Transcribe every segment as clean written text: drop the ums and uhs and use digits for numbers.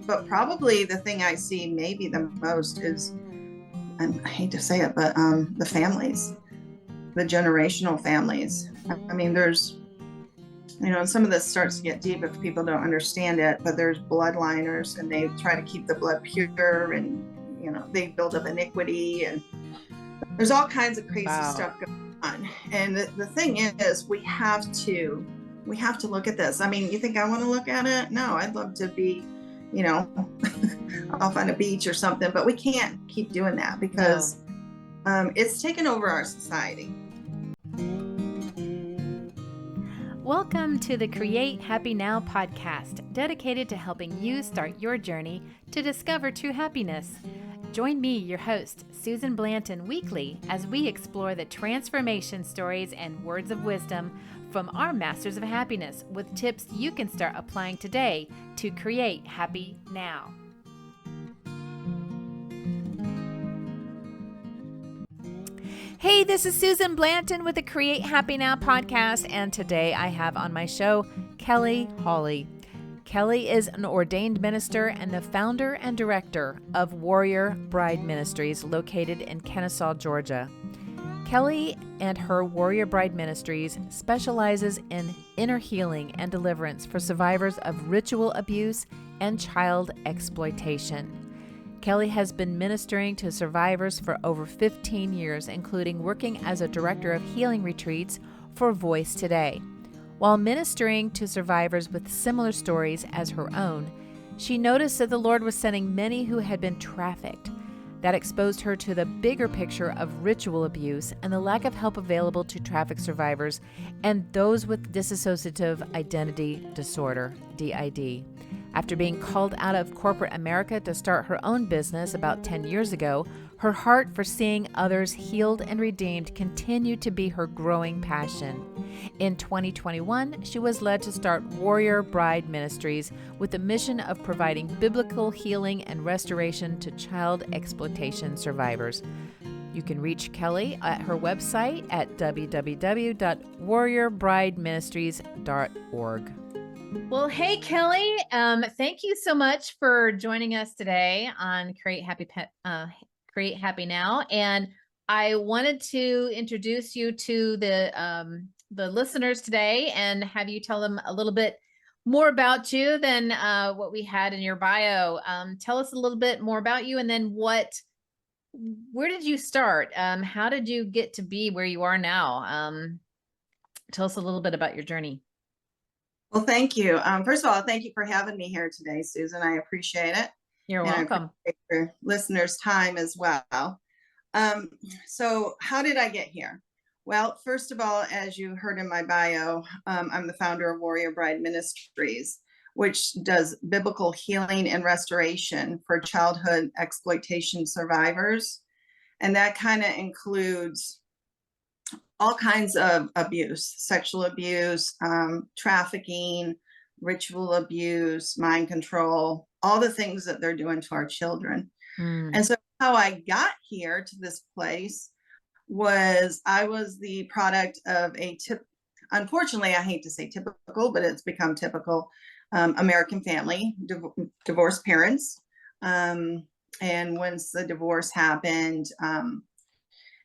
But probably the thing I see maybe the most is, and I hate to say it, but the families, the generational families. I mean, there's, and some of this starts to get deep if people don't understand it, but there's bloodliners and they try to keep the blood pure, and, they build up iniquity, and there's all kinds of crazy stuff going on. And the thing is, we have to look at this. I mean, you think I want to look at it? No, I'd love to be, off on a beach or something, but we can't keep doing that because it's taken over our society. Welcome to the Create Happy Now podcast, dedicated to helping you start your journey to discover true happiness. Join me, your host, Susan Blanton, weekly as we explore the transformation stories and words of wisdom from our masters of happiness with tips you can start applying today to create happy now. Hey, this is Susan Blanton with the Create Happy Now podcast, and today I have on my show Kelly Hawley. Kelly is an ordained minister and the founder and director of Warrior Bride Ministries located in Kennesaw, Georgia. Kelly and her Warrior Bride Ministries specializes in inner healing and deliverance for survivors of ritual abuse and child exploitation. Kelly has been ministering to survivors for over 15 years, including working as a director of healing retreats for Voice Today. While ministering to survivors with similar stories as her own, she noticed that the Lord was sending many who had been trafficked. That exposed her to the bigger picture of ritual abuse and the lack of help available to trafficked survivors and those with dissociative identity disorder, DID. After being called out of corporate America to start her own business about 10 years ago, her heart for seeing others healed and redeemed continued to be her growing passion. In 2021, she was led to start Warrior Bride Ministries with the mission of providing biblical healing and restoration to child exploitation survivors. You can reach Kelly at her website at www.warriorbrideministries.org. Well, hey, Kelly, thank you so much for joining us today on Create Happy Now. And I wanted to introduce you to the listeners today and have you tell them a little bit more about you than what we had in your bio. Tell us a little bit more about you, and then where did you start? How did you get to be where you are now? Tell us a little bit about your journey. Well, thank you. First of all, thank you for having me here today, Susan. I appreciate it. You're welcome. I appreciate your listeners' time as well. So how did I get here? Well, first of all, as you heard in my bio, I'm the founder of Warrior Bride Ministries, which does biblical healing and restoration for childhood exploitation survivors. And that kind of includes all kinds of abuse, sexual abuse, trafficking, ritual abuse, mind control, all the things that they're doing to our children. And so how I got here to this place was I was the product of unfortunately, I hate to say typical, but it's become typical, American family, divorced parents. And once the divorce happened,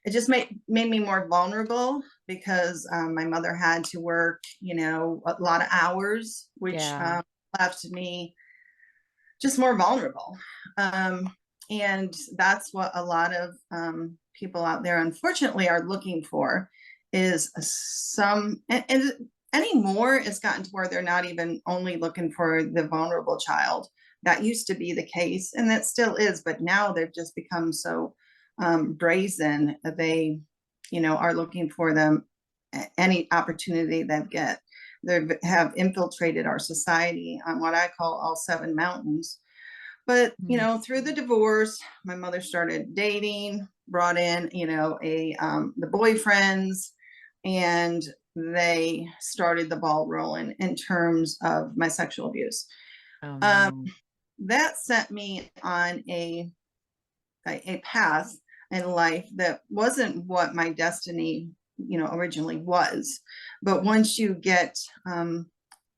it just made me more vulnerable because my mother had to work, a lot of hours, which left me just more vulnerable. And that's what a lot of people out there, unfortunately, are looking for is and anymore it's gotten to where they're not even only looking for the vulnerable child. That used to be the case, and that still is, but now they've just become so brazen. They, are looking for them any opportunity they get. They have infiltrated our society on what I call all seven mountains. But, through the divorce, my mother started dating, brought in, the boyfriends, and they started the ball rolling in terms of my sexual abuse. Oh, no. That set me on a path in life that wasn't what my destiny, originally was. But once you get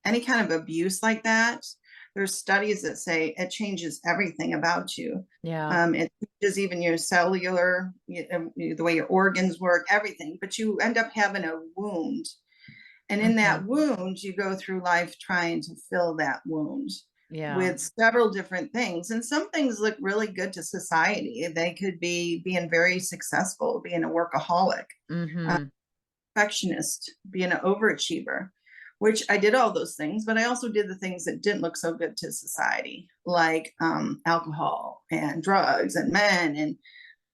any kind of abuse like that, There's studies that say it changes everything about you. Yeah. It changes even your cellular, the way your organs work, everything. But you end up having a wound. And in Hmm. that wound, you go through life trying to fill that wound Yeah. with several different things. And some things look really good to society. They could be being very successful, being a workaholic, Hmm. perfectionist, being an overachiever, which I did all those things, but I also did the things that didn't look so good to society, like alcohol and drugs and men and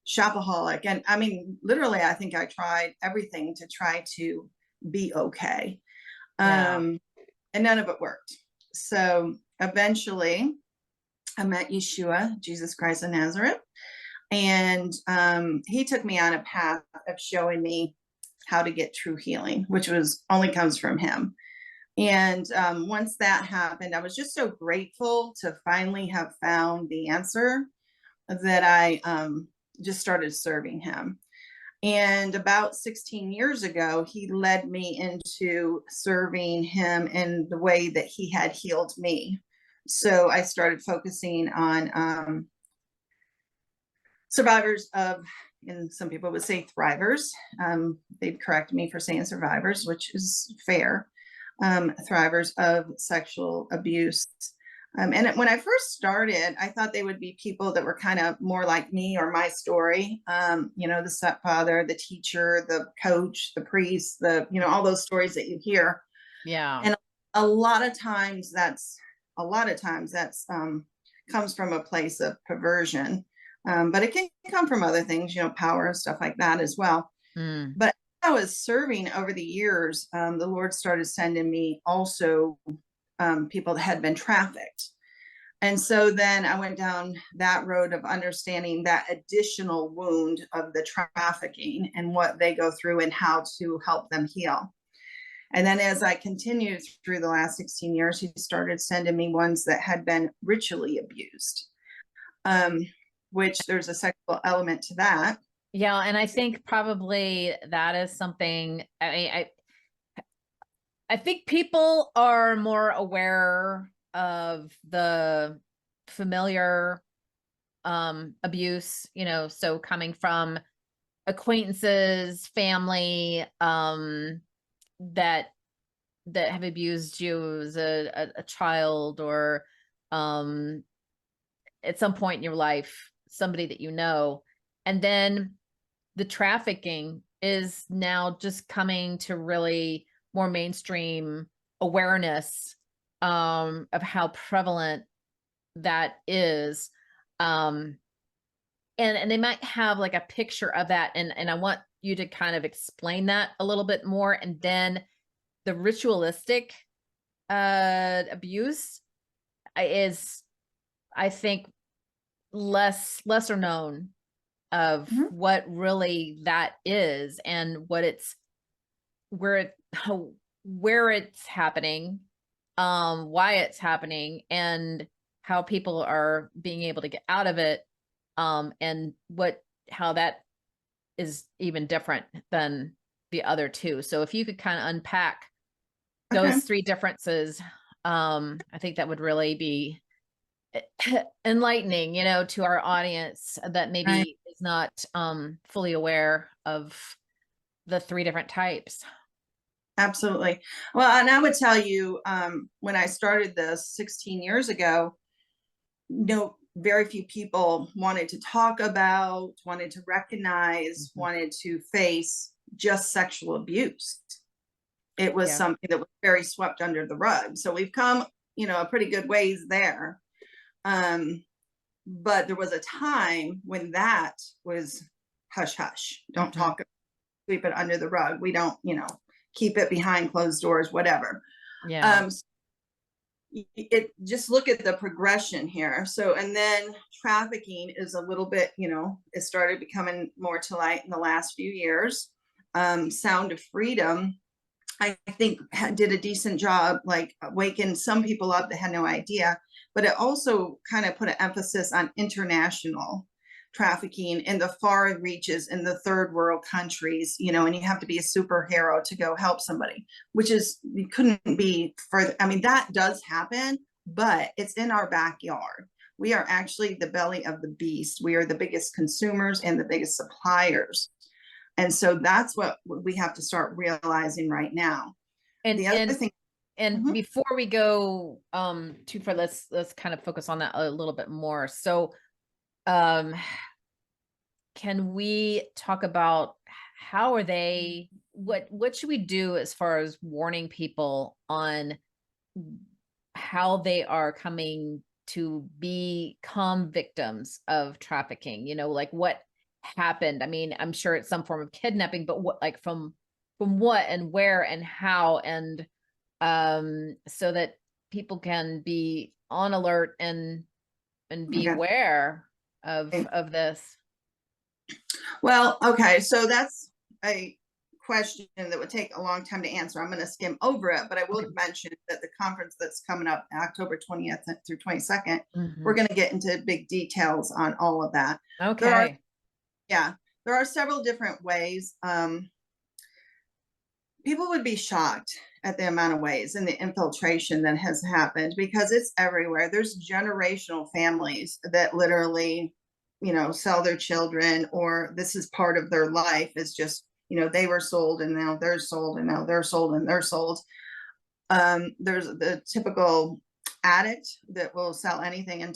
shopaholic. And I mean, literally, I think I tried everything to try to be okay. Yeah. And none of it worked. So eventually, I met Yeshua, Jesus Christ of Nazareth, and he took me on a path of showing me how to get true healing, which was only comes from him. And once that happened, I was just so grateful to finally have found the answer that I just started serving him. And about 16 years ago, he led me into serving him in the way that he had healed me. So I started focusing on survivors of, and some people would say thrivers. They'd correct me for saying survivors, which is fair. Thrivers of sexual abuse. And when I first started, I thought they would be people that were kind of more like me or my story. The stepfather, the teacher, the coach, the priest, all those stories that you hear. Yeah. And a lot of times that's comes from a place of perversion. But it can come from other things, power and stuff like that as well. Mm. But I was serving over the years, the Lord started sending me also people that had been trafficked. And so then I went down that road of understanding that additional wound of the trafficking and what they go through and how to help them heal. And then as I continued through the last 16 years, he started sending me ones that had been ritually abused, which there's a sexual element to that. Yeah. And I think probably that is something, I think people are more aware of the familiar abuse, so coming from acquaintances, family, that have abused you as a child, or at some point in your life, somebody that you know. And then the trafficking is now just coming to really more mainstream awareness of how prevalent that is. And they might have like a picture of that. And I want you to kind of explain that a little bit more. And then the ritualistic abuse is, I think, lesser known of what really that is, and what it's, where it's happening, why it's happening, and how people are being able to get out of it, and how that is even different than the other two. So if you could kind of unpack those three differences, I think that would really be enlightening, to our audience that maybe is not fully aware of the three different types. Absolutely. Well, and I would tell you, when I started this 16 years ago, very few people wanted to talk about, wanted to recognize, wanted to face just sexual abuse. It was something that was very swept under the rug. So we've come, a pretty good ways there. But there was a time when that was hush hush. Don't talk, sweep it under the rug. We don't, keep it behind closed doors, whatever. Yeah. It just look at the progression here. So, and then trafficking is a little bit, it started becoming more to light in the last few years. Sound of Freedom, I think, did a decent job, like waking some people up that had no idea, but it also kind of put an emphasis on international trafficking in the far reaches in the third world countries, and you have to be a superhero to go help somebody, which is, you couldn't be further. I mean, that does happen, but it's in our backyard. We are actually the belly of the beast. We are the biggest consumers and the biggest suppliers. And so that's what we have to start realizing right now. And The other thing, before we go too far, let's kind of focus on that a little bit more. So can we talk about how are they, what should we do as far as warning people on how they are coming to become victims of trafficking? You know, like what happened? I mean, I'm sure it's some form of kidnapping, but what, like from what and where and how, and so that people can be on alert and be aware of this. Well, okay, so that's a question that would take a long time to answer. I'm going to skim over it, but I will mention that the conference that's coming up October 20th through 22nd, we're going to get into big details on all of that. Okay. There are several different ways. People would be shocked at the amount of ways and the infiltration that has happened, because it's everywhere. There's generational families that literally, you know, sell their children, or this is part of their life. It's just, you know, they were sold and now they're sold and now they're sold and they're sold. There's the typical addict that will sell anything in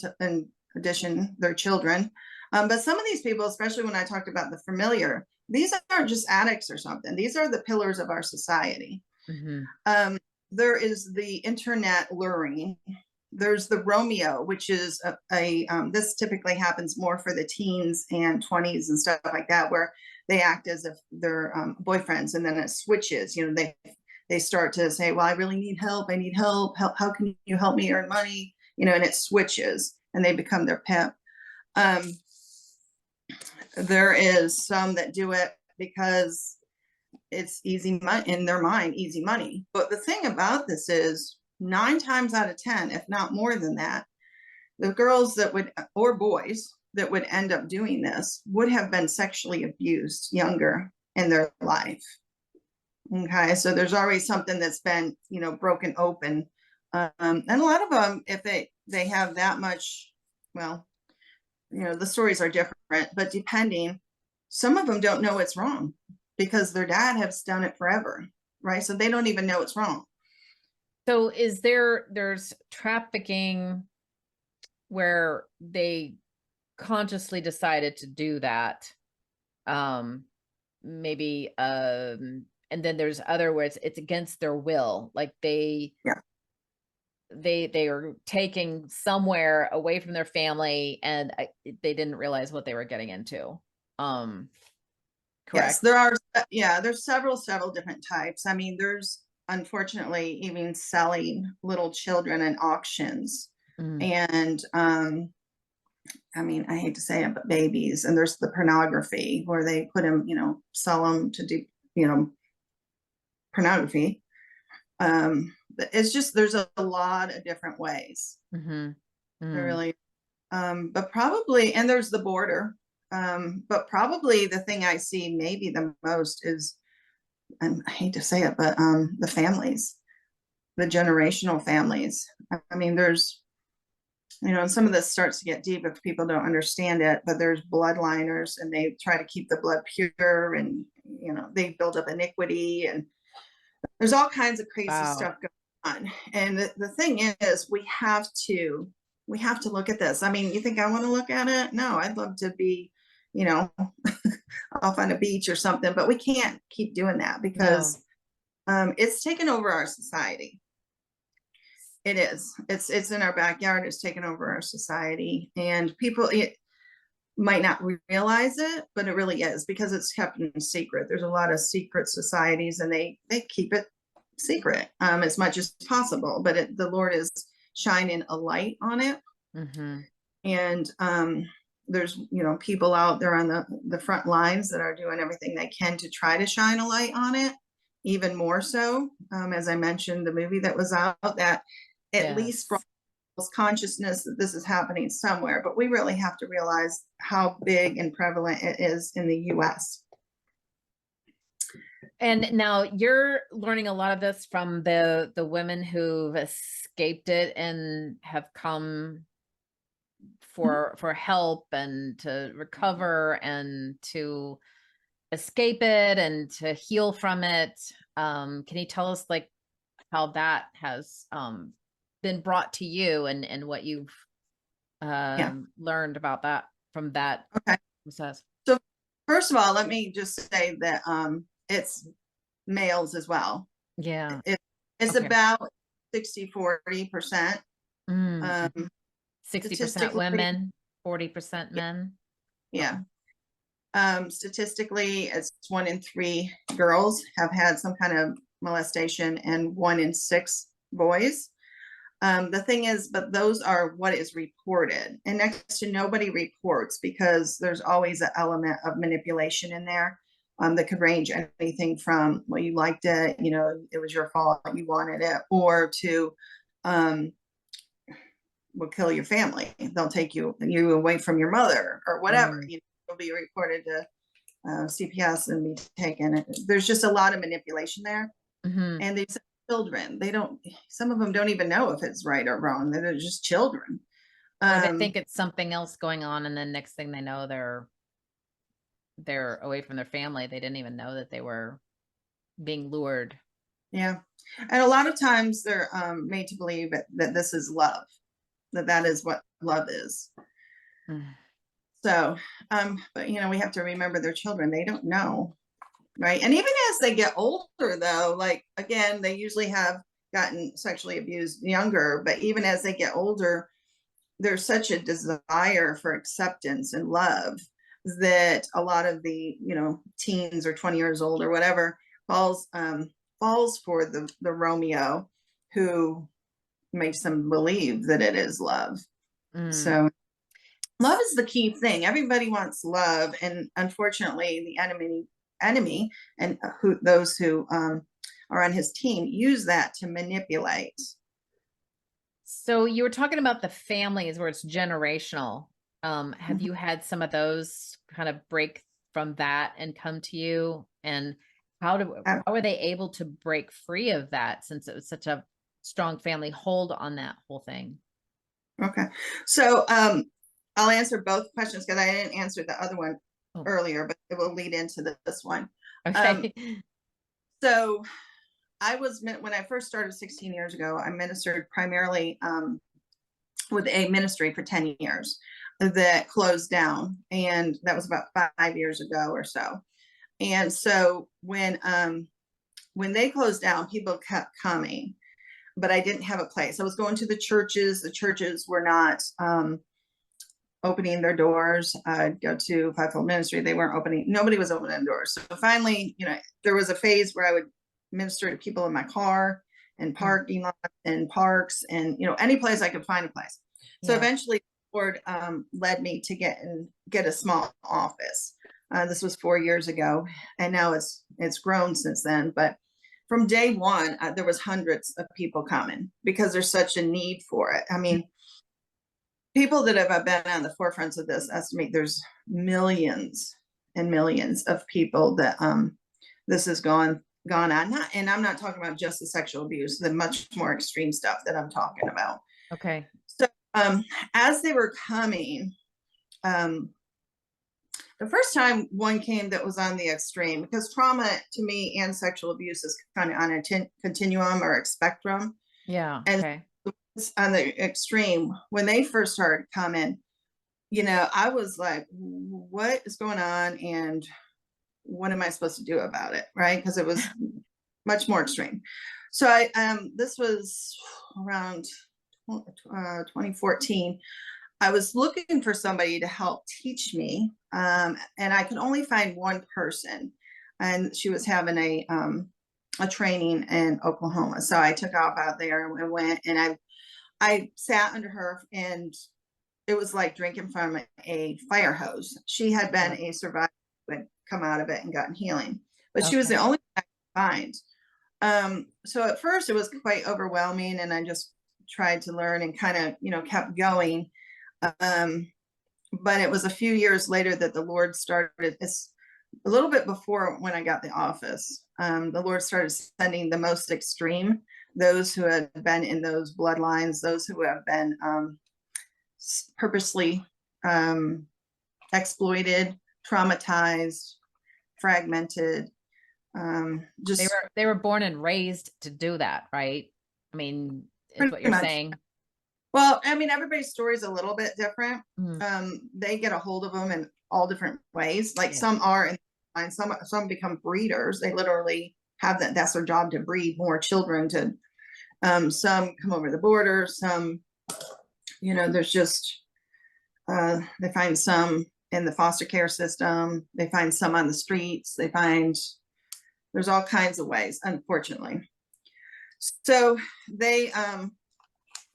addition their children. But some of these people, especially when I talked about the familiar, these aren't just addicts or something. These are the pillars of our society. There is the internet luring. There's the Romeo, which is this typically happens more for the teens and 20s and stuff like that, where they act as if they're boyfriends, and then it switches. You know, they start to say, well, I really need help. I need help. How can you help me earn money? You know, and it switches and they become their pimp. There is some that do it because it's easy money in their mind, easy money. But the thing about this is 9 times out of 10, if not more than that, the girls that would, or boys that would end up doing this would have been sexually abused younger in their life. Okay, so there's already something that's been, you know, broken open. And a lot of them, if they have that much, well, you know, the stories are different, but depending, some of them don't know it's wrong because their dad has done it forever, right? So they don't even know it's wrong. So there's trafficking where they consciously decided to do that. Maybe, and then there's other where it's against their will. Like they are taking somewhere away from their family, and they didn't realize what they were getting into. Correct? Yes, there's several different types. I mean, there's unfortunately even selling little children in auctions. And I mean, I hate to say it, but babies. And there's the pornography where they put them, you know, sell them to do, you know, pornography. It's just, there's a lot of different ways. Really. But probably, and there's the border. But probably the thing I see maybe the most is, and I hate to say it, but the families, the generational families. I mean, there's, you know, and some of this starts to get deep if people don't understand it, but there's bloodliners and they try to keep the blood pure, and, you know, they build up iniquity, and there's all kinds of crazy stuff going on. And the thing is, we have to look at this. I mean, you think I want to look at it? No, I'd love to be, you know, off on a beach or something, but we can't keep doing that because it's taken over our society. It is. It's in our backyard. It's taken over our society, and people might not realize it, but it really is, because it's kept in secret. There's a lot of secret societies, and they keep it secret as much as possible. But the Lord is shining a light on it, and there's, you know, people out there on the front lines that are doing everything they can to try to shine a light on it. Even more so, as I mentioned, the movie that was out that at least brought consciousness that this is happening somewhere, but we really have to realize how big and prevalent it is in the US. And now you're learning a lot of this from the women who've escaped it and have come for help and to recover and to escape it and to heal from it. Can you tell us like how that has been brought to you and what you've Yeah. learned about that from that Okay. process? So first of all, let me just say that it's males as well. Yeah. It's Okay. about 60-40%. Mm. Um, 60% statistically, women, 40% yeah, men. Okay. yeah. Statistically, it's 1 in 3 girls have had some kind of molestation, and 1 in 6 boys. The thing is, but those are what is reported, and next to nobody reports because there's always an element of manipulation in there. That could range anything from, well, you liked it, it was your fault, you wanted it, or to will kill your family. They'll take you away from your mother or whatever. Mm. You'll be reported to CPS and be taken. There's just a lot of manipulation there. Mm-hmm. And these children, some of them don't even know if it's right or wrong. They're just children. Or they think it's something else going on, and then next thing they know, they're away from their family. They didn't even know that they were being lured. Yeah. And a lot of times they're made to believe that this is love, that is what love is. Mm. So, but we have to remember they're children. They don't know. Right. And even as they get older, though, like, again, they usually have gotten sexually abused younger, but even as they get older, there's such a desire for acceptance and love that a lot of the, teens or 20 years old or whatever falls for the Romeo who makes them believe that it is love. Mm. So love is the key thing. Everybody wants love. And unfortunately, the enemy and those who are on his team use that to manipulate. So you were talking about the families where it's generational. Have you had some of those kind of break from that and come to you? And how were they able to break free of that, since it was such a strong family hold on that whole thing? Okay. So I'll answer both questions because I didn't answer the other one earlier, but it will lead into this one. Okay. So when I first started 16 years ago, I ministered primarily with a ministry for 10 years that closed down. And that was about 5 years ago or so. And so when they closed down, people kept coming, but I didn't have a place. I was going to the churches. The churches were not opening their doors. I'd go to Fivefold Ministry. They weren't opening. Nobody was opening doors. So finally, there was a phase where I would minister to people in my car and parking lots and parks and, any place I could find a place. So eventually the Lord led me to get a small office. This was 4 years ago, and now it's grown since then. But from day one, there was hundreds of people coming because there's such a need for it. I mean, people that have been on the forefronts of this estimate there's millions and millions of people that this has gone on. And I'm not talking about just the sexual abuse, the much more extreme stuff that I'm talking about. Okay. So as they were coming, the first time one came that was on the extreme, because trauma to me and sexual abuse is kind of on a continuum or a spectrum. Yeah. And okay. On the extreme, when they first started coming, I was like, what is going on? And what am I supposed to do about it? Right. Because it was much more extreme. So this was around 2014. I was looking for somebody to help teach me. And I could only find one person, and she was having a training in Oklahoma. So I took off out there and went, and I sat under her, and it was like drinking from a fire hose. She had been a survivor who had come out of it and gotten healing, but she was the only one I could find. So at first it was quite overwhelming, and I just tried to learn and kind of, kept going. But it was a few years later that the Lord started a little bit before when I got the office, the Lord started sending the most extreme, those who had been in those bloodlines, those who have been purposely exploited, traumatized, fragmented. Just They were born and raised to do that, right? I mean, it's pretty what you're much. saying. Well, I mean, everybody's story is a little bit different. Mm. They get a hold of them in all different ways. Like Yeah. some are in line, some become breeders. They literally have that's their job, to breed more children. To some come over the border. Some, there's just they find some in the foster care system. They find some on the streets. There's all kinds of ways, unfortunately. So they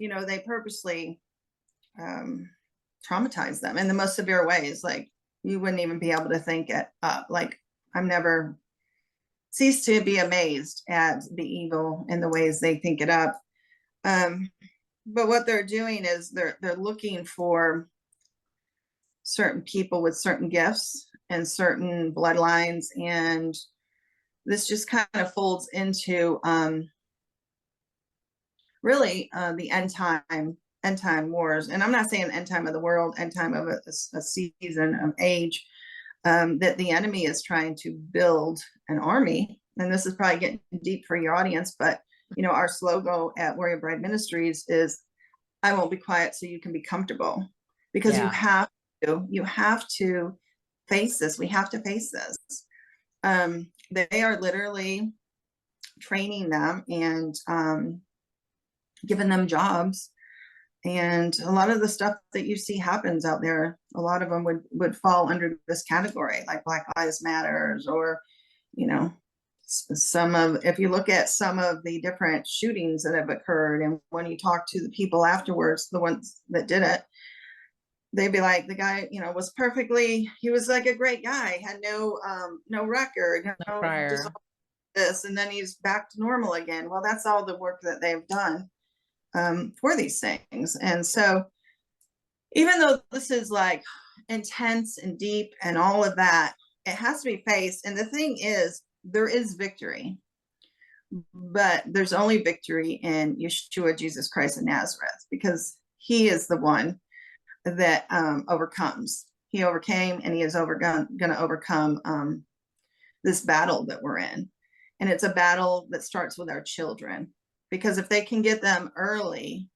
they purposely traumatize them in the most severe ways. Like, you wouldn't even be able to think it up. Like, I'm never cease to be amazed at the evil and the ways they think it up. But what they're doing is they're looking for certain people with certain gifts and certain bloodlines, and this just kind of folds into really the end time wars. And I'm not saying end time of the world, end time of a season of age, that the enemy is trying to build an army. And this is probably getting deep for your audience, but our slogan at Warrior Bride Ministries is, I won't be quiet so you can be comfortable. Because you have to face this. We have to face this. They are literally training them and giving them jobs. And a lot of the stuff that you see happens out there, a lot of them would fall under this category, like Black Lives Matters, or, if you look at some of the different shootings that have occurred, and when you talk to the people afterwards, the ones that did it, they'd be like, the guy, he was like a great guy, had no record, No prior. This, and then he's back to normal again. Well, that's all the work that they've done for these things. And so even though this is like intense and deep and all of that, it has to be faced. And the thing is, there is victory, but there's only victory in Yeshua, Jesus Christ of Nazareth, because he is the one that overcomes. He overcame, and he is going to overcome this battle that we're in. And it's a battle that starts with our children, because if they can get them early,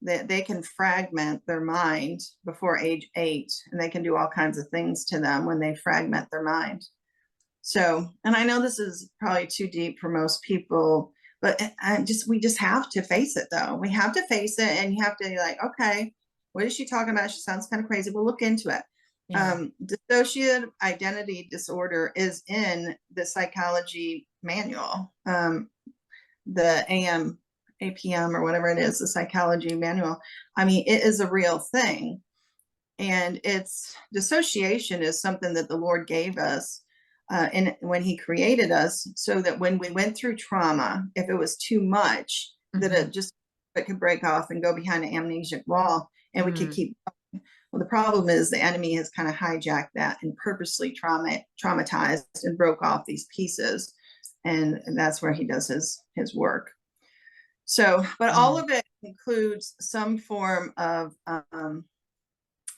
they can fragment their mind before age 8, and they can do all kinds of things to them when they fragment their mind. So, and I know this is probably too deep for most people, but we just have to face it, though. We have to face it, and you have to be like, okay, what is she talking about? She sounds kind of crazy. We'll look into it. Yeah. Dissociative identity disorder is in the psychology manual, the APM or whatever it is, the psychology manual. I mean, it is a real thing. And dissociation is something that the Lord gave us when he created us, so that when we went through trauma, if it was too much, that it could break off and go behind an amnesic wall, and we could keep going. Well, the problem is the enemy has kind of hijacked that and purposely traumatized and broke off these pieces. And that's where he does his work. So, but all of it includes some form of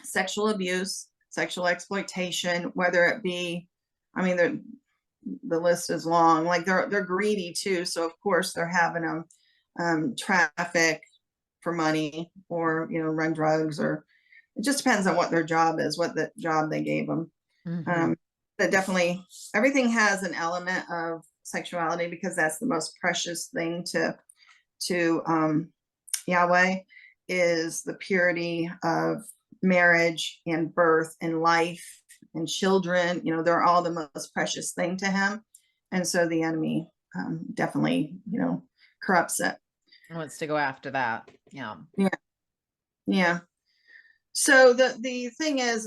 sexual abuse, sexual exploitation, whether it be, I mean, the list is long. Like they're greedy too, so of course they're having them traffic for money, or run drugs, or it just depends on what their job is, what the job they gave them. But definitely everything has an element of sexuality, because that's the most precious thing to Yahweh, is the purity of marriage and birth and life and children. They're all the most precious thing to him. And so the enemy definitely, corrupts it. Wants to go after that. Yeah. So the thing is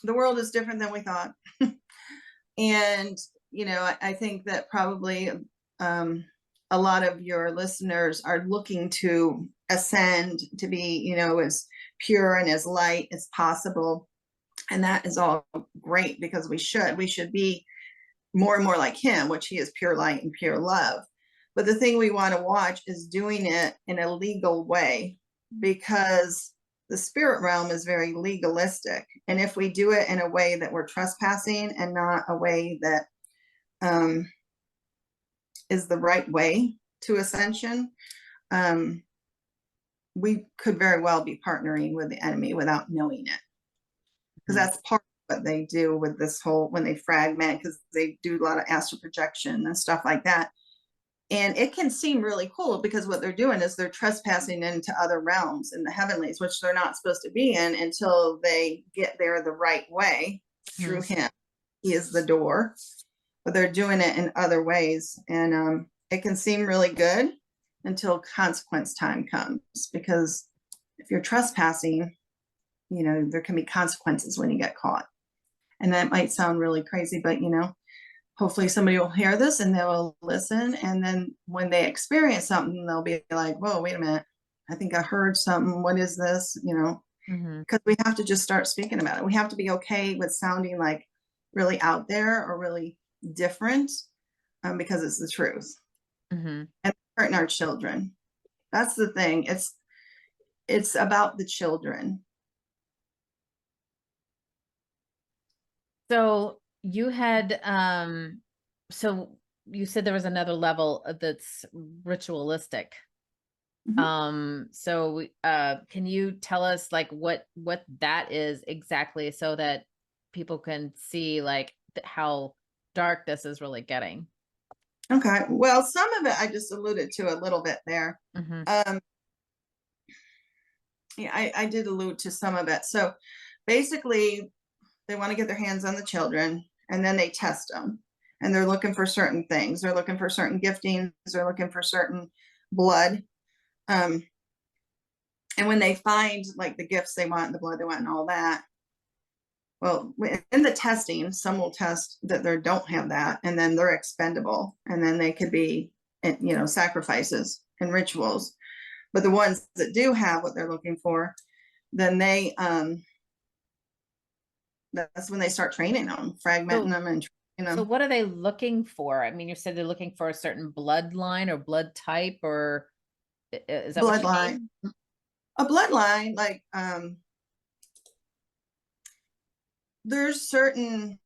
the world is different than we thought. And, I think that probably a lot of your listeners are looking to ascend, to be, as pure and as light as possible. And that is all great, because we should be more and more like him, which he is pure light and pure love. But the thing we want to watch is doing it in a legal way, because the spirit realm is very legalistic. And if we do it in a way that we're trespassing and not a way that is the right way to ascension, we could very well be partnering with the enemy without knowing it. Because that's part of what they do with this whole, when they fragment, because they do a lot of astral projection and stuff like that. And it can seem really cool, because what they're doing is they're trespassing into other realms in the heavenlies, which they're not supposed to be in until they get there the right way through him. He is the door, but they're doing it in other ways. And it can seem really good until consequence time comes, because if you're trespassing, you know, there can be consequences when you get caught. And that might sound really crazy, but, you know, hopefully somebody will hear this and they will listen. And then when they experience something, they'll be like, whoa, wait a minute. I think I heard something. What is this? You know, because we have to just start speaking about it. We have to be okay with sounding like really out there or really different, because it's the truth. And hurting our children. That's the thing. It's about the children. So you had, so you said there was another level that's ritualistic. So can you tell us like what that is exactly, so that people can see like how dark this is really getting? Okay. Well, some of it I just alluded to a little bit there. Yeah, I did allude to some of it. So basically, they want to get their hands on the children, and then they test them, and they're looking for certain things. They're looking for certain giftings. They're looking for certain blood. And when they find like the gifts they want, the blood they want, and all that, well, in the testing, some will test that they don't have that, and then they're expendable, and then they could be, you know, sacrifices and rituals. But the ones that do have what they're looking for, then they that's when they start training them, fragmenting them and training them. So what are they looking for? I mean, you said they're looking for a certain bloodline or blood type, or is that what you mean? A bloodline, like there's certain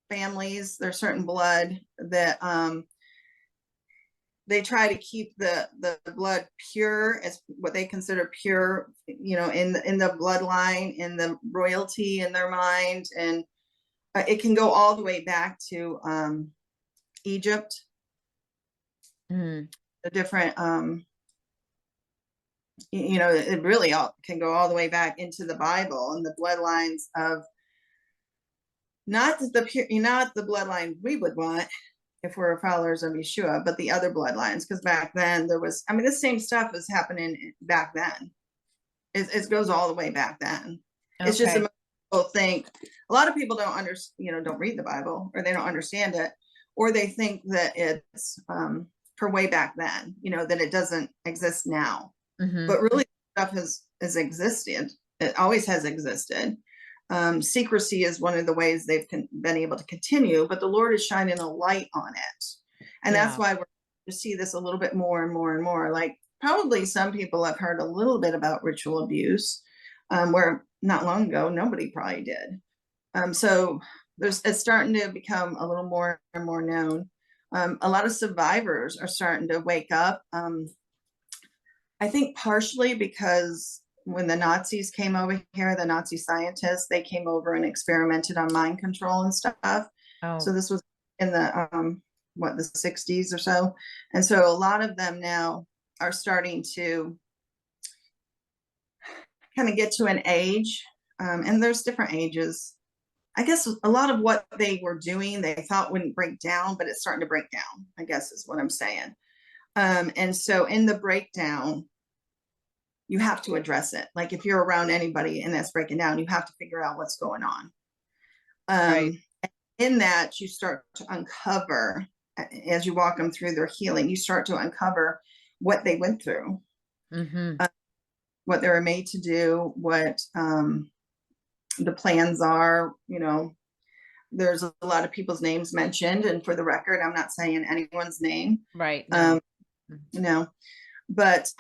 families, there's certain blood that they try to keep the blood pure, as what they consider pure, you know, in the bloodline, in the royalty in their mind. And it can go all the way back to Egypt, the different you know, it really can go all the way back into the Bible and the bloodlines of not the bloodline we would want if we're followers of Yeshua, but the other bloodlines. Because back then there was, I mean, the same stuff was happening back then. It goes all the way back then. Okay. It's just people think, a lot of people don't don't read the Bible, or they don't understand it, or they think that it's for way back then, you know, that it doesn't exist now. But really stuff has existed. It always has existed. Secrecy is one of the ways they've been able to continue, but the Lord is shining a light on it. And that's why we're to see this a little bit more and more and more. Like, probably some people have heard a little bit about ritual abuse, where not long ago, nobody probably did. So it's starting to become a little more and more known. A lot of survivors are starting to wake up. I think partially because when the Nazis came over here, the Nazi scientists, they came over and experimented on mind control and stuff. So this was in the the 60s or so. And so a lot of them now are starting to kind of get to an age, and there's different ages. I guess a lot of what they were doing, they thought wouldn't break down, but it's starting to break down, I guess is what I'm saying. And so in the breakdown, you have to address it. Like, if you're around anybody and that's breaking down, you have to figure out what's going on. In that, you start to uncover, as you walk them through their healing, you start to uncover what they went through, what they were made to do, what the plans are, there's a lot of people's names mentioned. And for the record, I'm not saying anyone's name. Right. No. No, but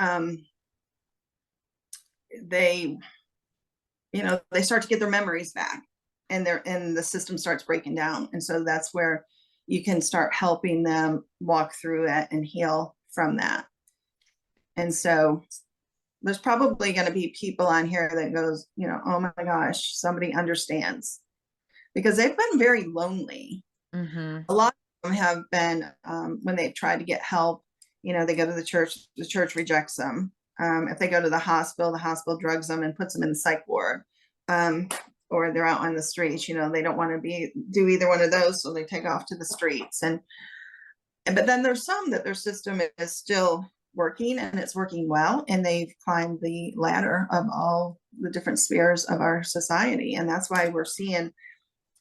they, they start to get their memories back, and the system starts breaking down. And so that's where you can start helping them walk through it and heal from that. And so there's probably going to be people on here that goes, oh my gosh, somebody understands, because they've been very lonely. Mm-hmm. A lot of them have been, when they've tried to get help, they go to the church rejects them. If they go to the hospital drugs them and puts them in the psych ward, or they're out on the streets. They don't want to do either one of those, so they take off to the streets. But then there's some that their system is still working, and it's working well, and they've climbed the ladder of all the different spheres of our society. And that's why we're seeing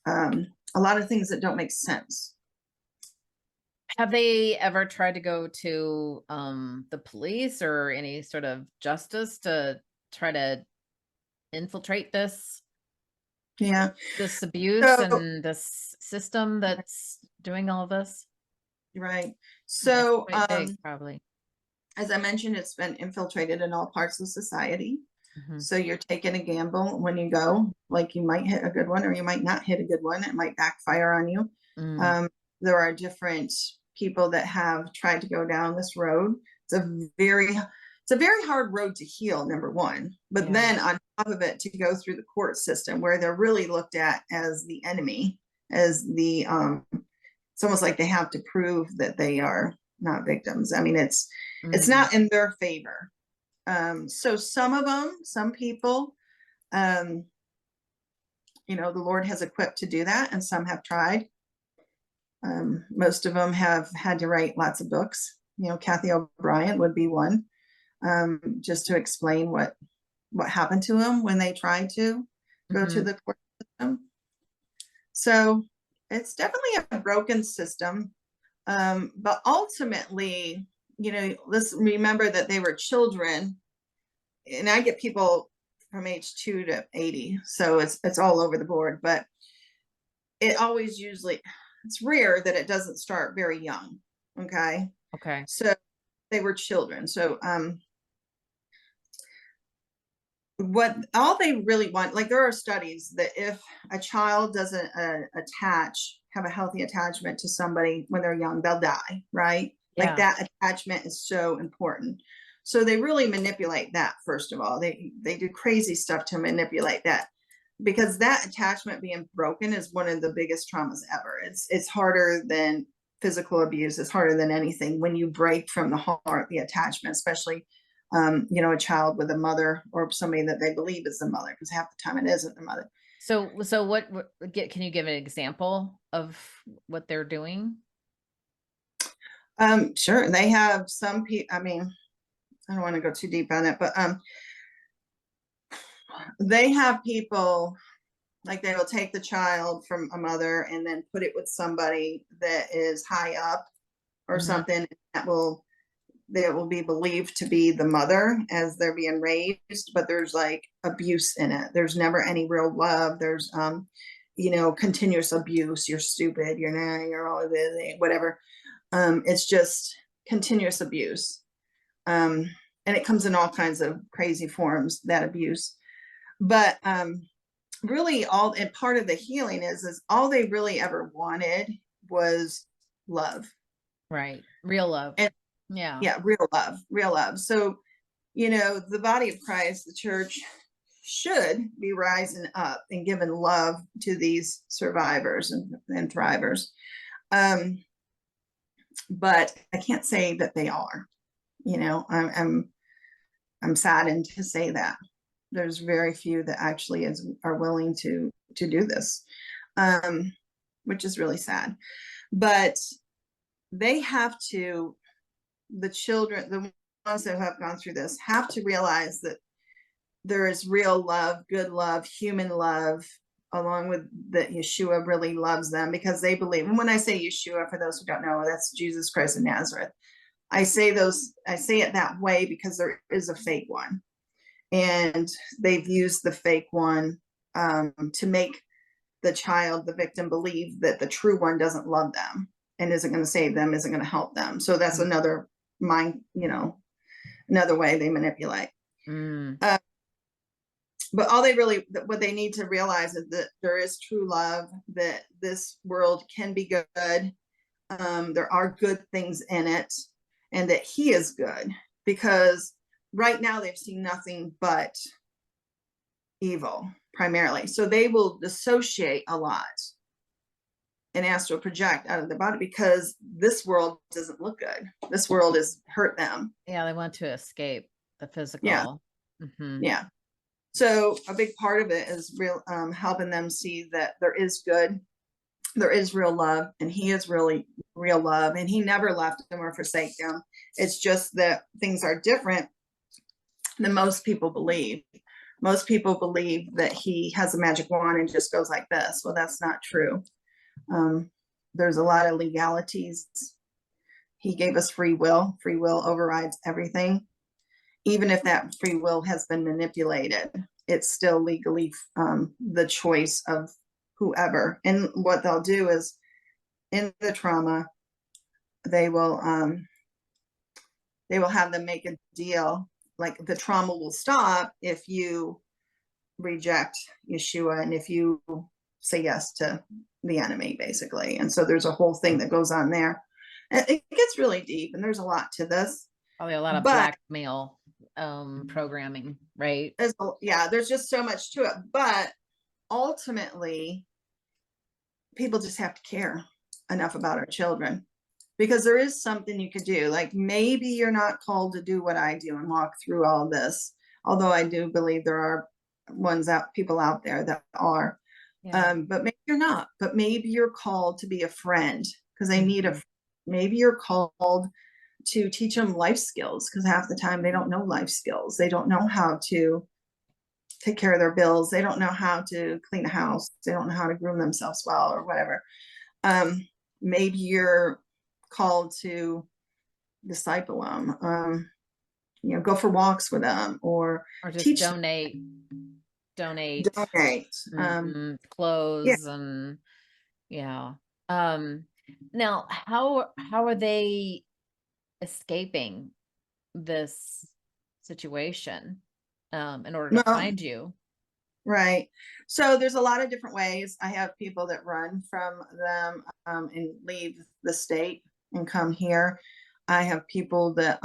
a lot of things that don't make sense. Have they ever tried to go to the police or any sort of justice to try to infiltrate this abuse and this system that's doing all this? Right. So big, probably, as I mentioned, it's been infiltrated in all parts of society. Mm-hmm. So you're taking a gamble when you go, like you might hit a good one or you might not hit a good one. It might backfire on you. There are different people that have tried to go down this road. It's a very hard road to heal, number one. But then on top of it, to go through the court system where they're really looked at as the enemy, as the it's almost like they have to prove that they are not victims. I mean, it's not in their favor. So some people, the Lord has equipped to do that, and some have tried. Most of them have had to write lots of books. Kathy O'Brien would be one, just to explain what happened to them when they tried to go to the court system. So it's definitely a broken system. But ultimately, let's remember that they were children, and I get people from age 2 to 80. So it's all over the board, but it always it's rare that it doesn't start very young. Okay. So they were children. So, what all they really want, like there are studies that if a child doesn't have a healthy attachment to somebody when they're young, they'll die, right? Like that attachment is so important. So they really manipulate that. First of all, they do crazy stuff to manipulate that, because that attachment being broken is one of the biggest traumas ever. It's harder than physical abuse. It's harder than anything when you break from the heart, the attachment, especially a child with a mother or somebody that they believe is the mother, because half the time it isn't the mother. So what can you give an example of what they're doing? Sure. They have some people, I mean, I don't want to go too deep on it, but they have people, like they will take the child from a mother and then put it with somebody that is high up or something that will be believed to be the mother as they're being raised, but there's like abuse in it. There's never any real love. There's continuous abuse. You're stupid, you're all of it, whatever. It's just continuous abuse. And it comes in all kinds of crazy forms, that abuse. But really and part of the healing is all they really ever wanted was love. Right. Real love. And real love. So, the body of Christ, the church, should be rising up and giving love to these survivors and thrivers. But I can't say that they are. I'm saddened to say that there's very few that actually are willing to do this, which is really sad. But they have to. The children, the ones that have gone through this, have to realize that there is real love, good love, human love, along with that Yeshua really loves them, because they believe. And when I say Yeshua, for those who don't know, that's Jesus Christ of Nazareth. I say it that way because there is a fake one, and they've used the fake one to make the child, the victim, believe that the true one doesn't love them and isn't going to save them, isn't going to help them. So that's another another way they manipulate. But what they need to realize is that there is true love, that this world can be good. There are good things in it, and that he is good, because right now they've seen nothing but evil primarily. So they will dissociate a lot and astral project out of their body because this world doesn't look good. This world has hurt them. Yeah, they want to escape the physical. Yeah. Yeah. So a big part of it is helping them see that there is good, there is real love, and he is really real love, and he never left them or forsake them. It's just that things are different than most people believe. Most people believe that he has a magic wand and just goes like this. Well, that's not true. There's a lot of legalities. He gave us free will. Free will overrides everything. Even if that free will has been manipulated, it's still legally the choice of whoever. And what they'll do is, in the trauma, they will have them make a deal, like the trauma will stop if you reject Yeshua and if you say yes to the enemy, basically. And so there's a whole thing that goes on there. And it gets really deep, and there's a lot to this. Probably a lot of blackmail programming, right? There's just so much to it. But ultimately, people just have to care enough about our children, because there is something you could do. Like, maybe you're not called to do what I do and walk through all this, although I do believe there are people out there that are. But maybe you're not. But maybe you're called to be a friend, because they need maybe you're called to teach them life skills, because half the time they don't know life skills. They don't know how to take care of their bills. They don't know how to clean a house. They don't know how to groom themselves well, or whatever. Maybe you're called to disciple them, go for walks with them, or just teach donate clothes. And now how are they escaping this situation in order to find you? Right. So there's a lot of different ways. I have people that run from them and leave the state and come here. I have people that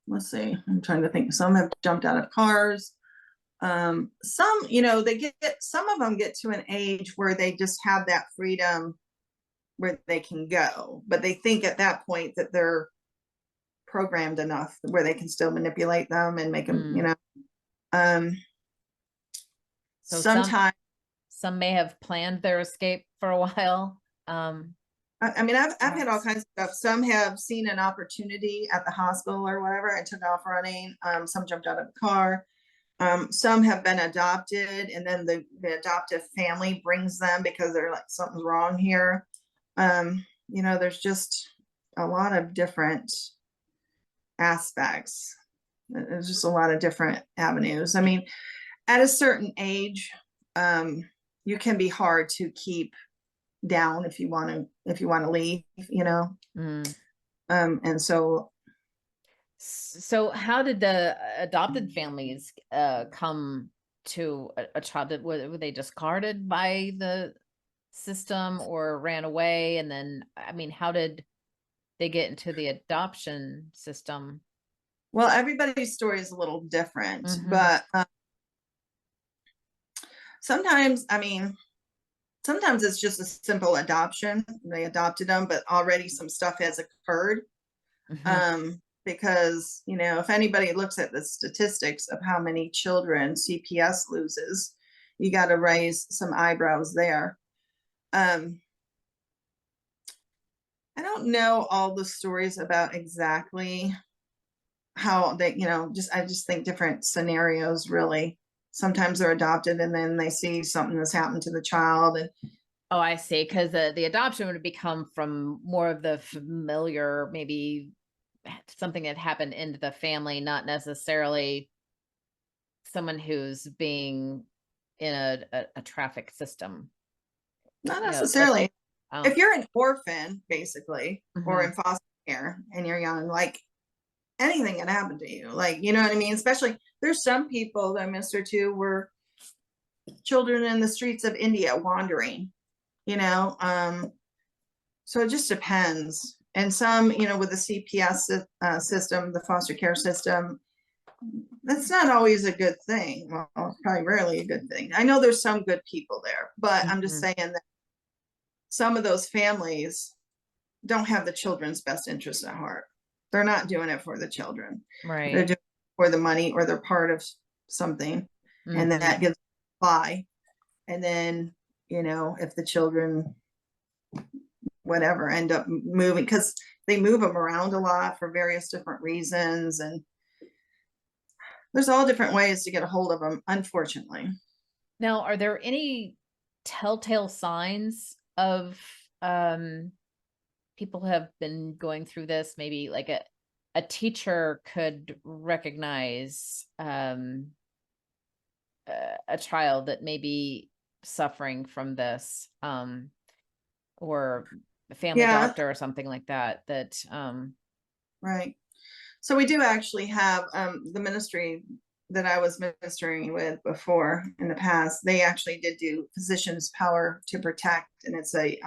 let's see, I'm trying to think. Some have jumped out of cars. Some, some of them get to an age where they just have that freedom where they can go, but they think at that point that they're programmed enough where they can still manipulate them and make them, so sometimes some may have planned their escape for a while. I mean, I've had all kinds of stuff. Some have seen an opportunity at the hospital or whatever and took off running. Some jumped out of the car. Some have been adopted, and then the adoptive family brings them because they're like, something's wrong here. There's just a lot of different aspects. There's just a lot of different avenues. I mean, at a certain age, you can be hard to keep down if you want to leave, and so how did the adopted families come to a child? Were they discarded by the system or ran away? And then, I mean, how did they get into the adoption system? Well, everybody's story is a little different, but sometimes it's just a simple adoption. They adopted them, but already some stuff has occurred. Because, if anybody looks at the statistics of how many children CPS loses, you got to raise some eyebrows there. I don't know all the stories about exactly how they, I just think different scenarios, really. Sometimes they're adopted and then they see something that's happened to the child. And oh, I see. Because the adoption would become from more of the familiar, maybe something that happened into the family, not necessarily someone who's being in a traffic system? Not You know, like, necessarily. oh, If you're an orphan, basically, or mhm, in foster care and you're young, like anything can happen to you. Like, you know what I mean? Especially there's some people that I minister to were children in the streets of India wandering, you know. So it just depends. And some, you know, with the CPS system, the foster care system, that's not always a good thing. Well, it's probably rarely a good thing. I know there's some good people there, but I'm just mhm, saying that some of those families don't have the children's best interest at heart. They're not doing it for the children. They're right. doing it for the money, or they're part of something, and that Mhm, gives supply. And then, you know, if the children, whatever, end up moving, because they move them around a lot for various different reasons, and there's all different ways to get a hold of them, unfortunately. now, are there any telltale signs of, um, people who have been going through this? Maybe like a teacher could recognize, a child that may be suffering from this, or a family Yeah, doctor or something like that, right. So we do actually have the ministry that I was ministering with before in the past. They actually did do Physicians Power to Protect, and it's a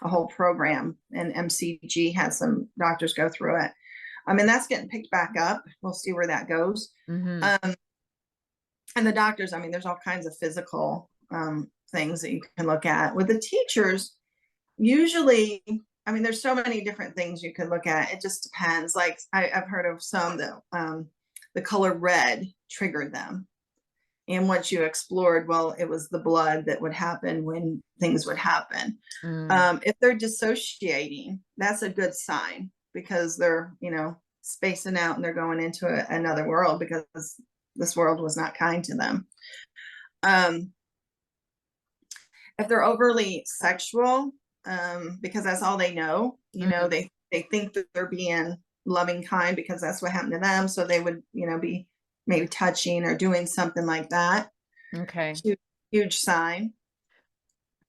whole program. And MCG has some doctors go through it. I mean, that's getting picked back up. We'll see where that goes. mhm, Um, and the doctors, I mean, there's all kinds of physical things that you can look at. With the teachers, usually, I mean, there's so many different things you can look at. It just depends. Like I've heard of some that the color red triggered them. And once you explored, well, it was the blood that would happen when things would happen. mm, If they're dissociating, that's a good sign, because they're, you know, spacing out and they're going into another world, because this world was not kind to them. Um, if they're overly sexual, because that's all they know, you know, mm, they think that they're being loving kind because that's what happened to them. So they would, you know, be maybe touching or doing something like that. okay. Huge, huge sign.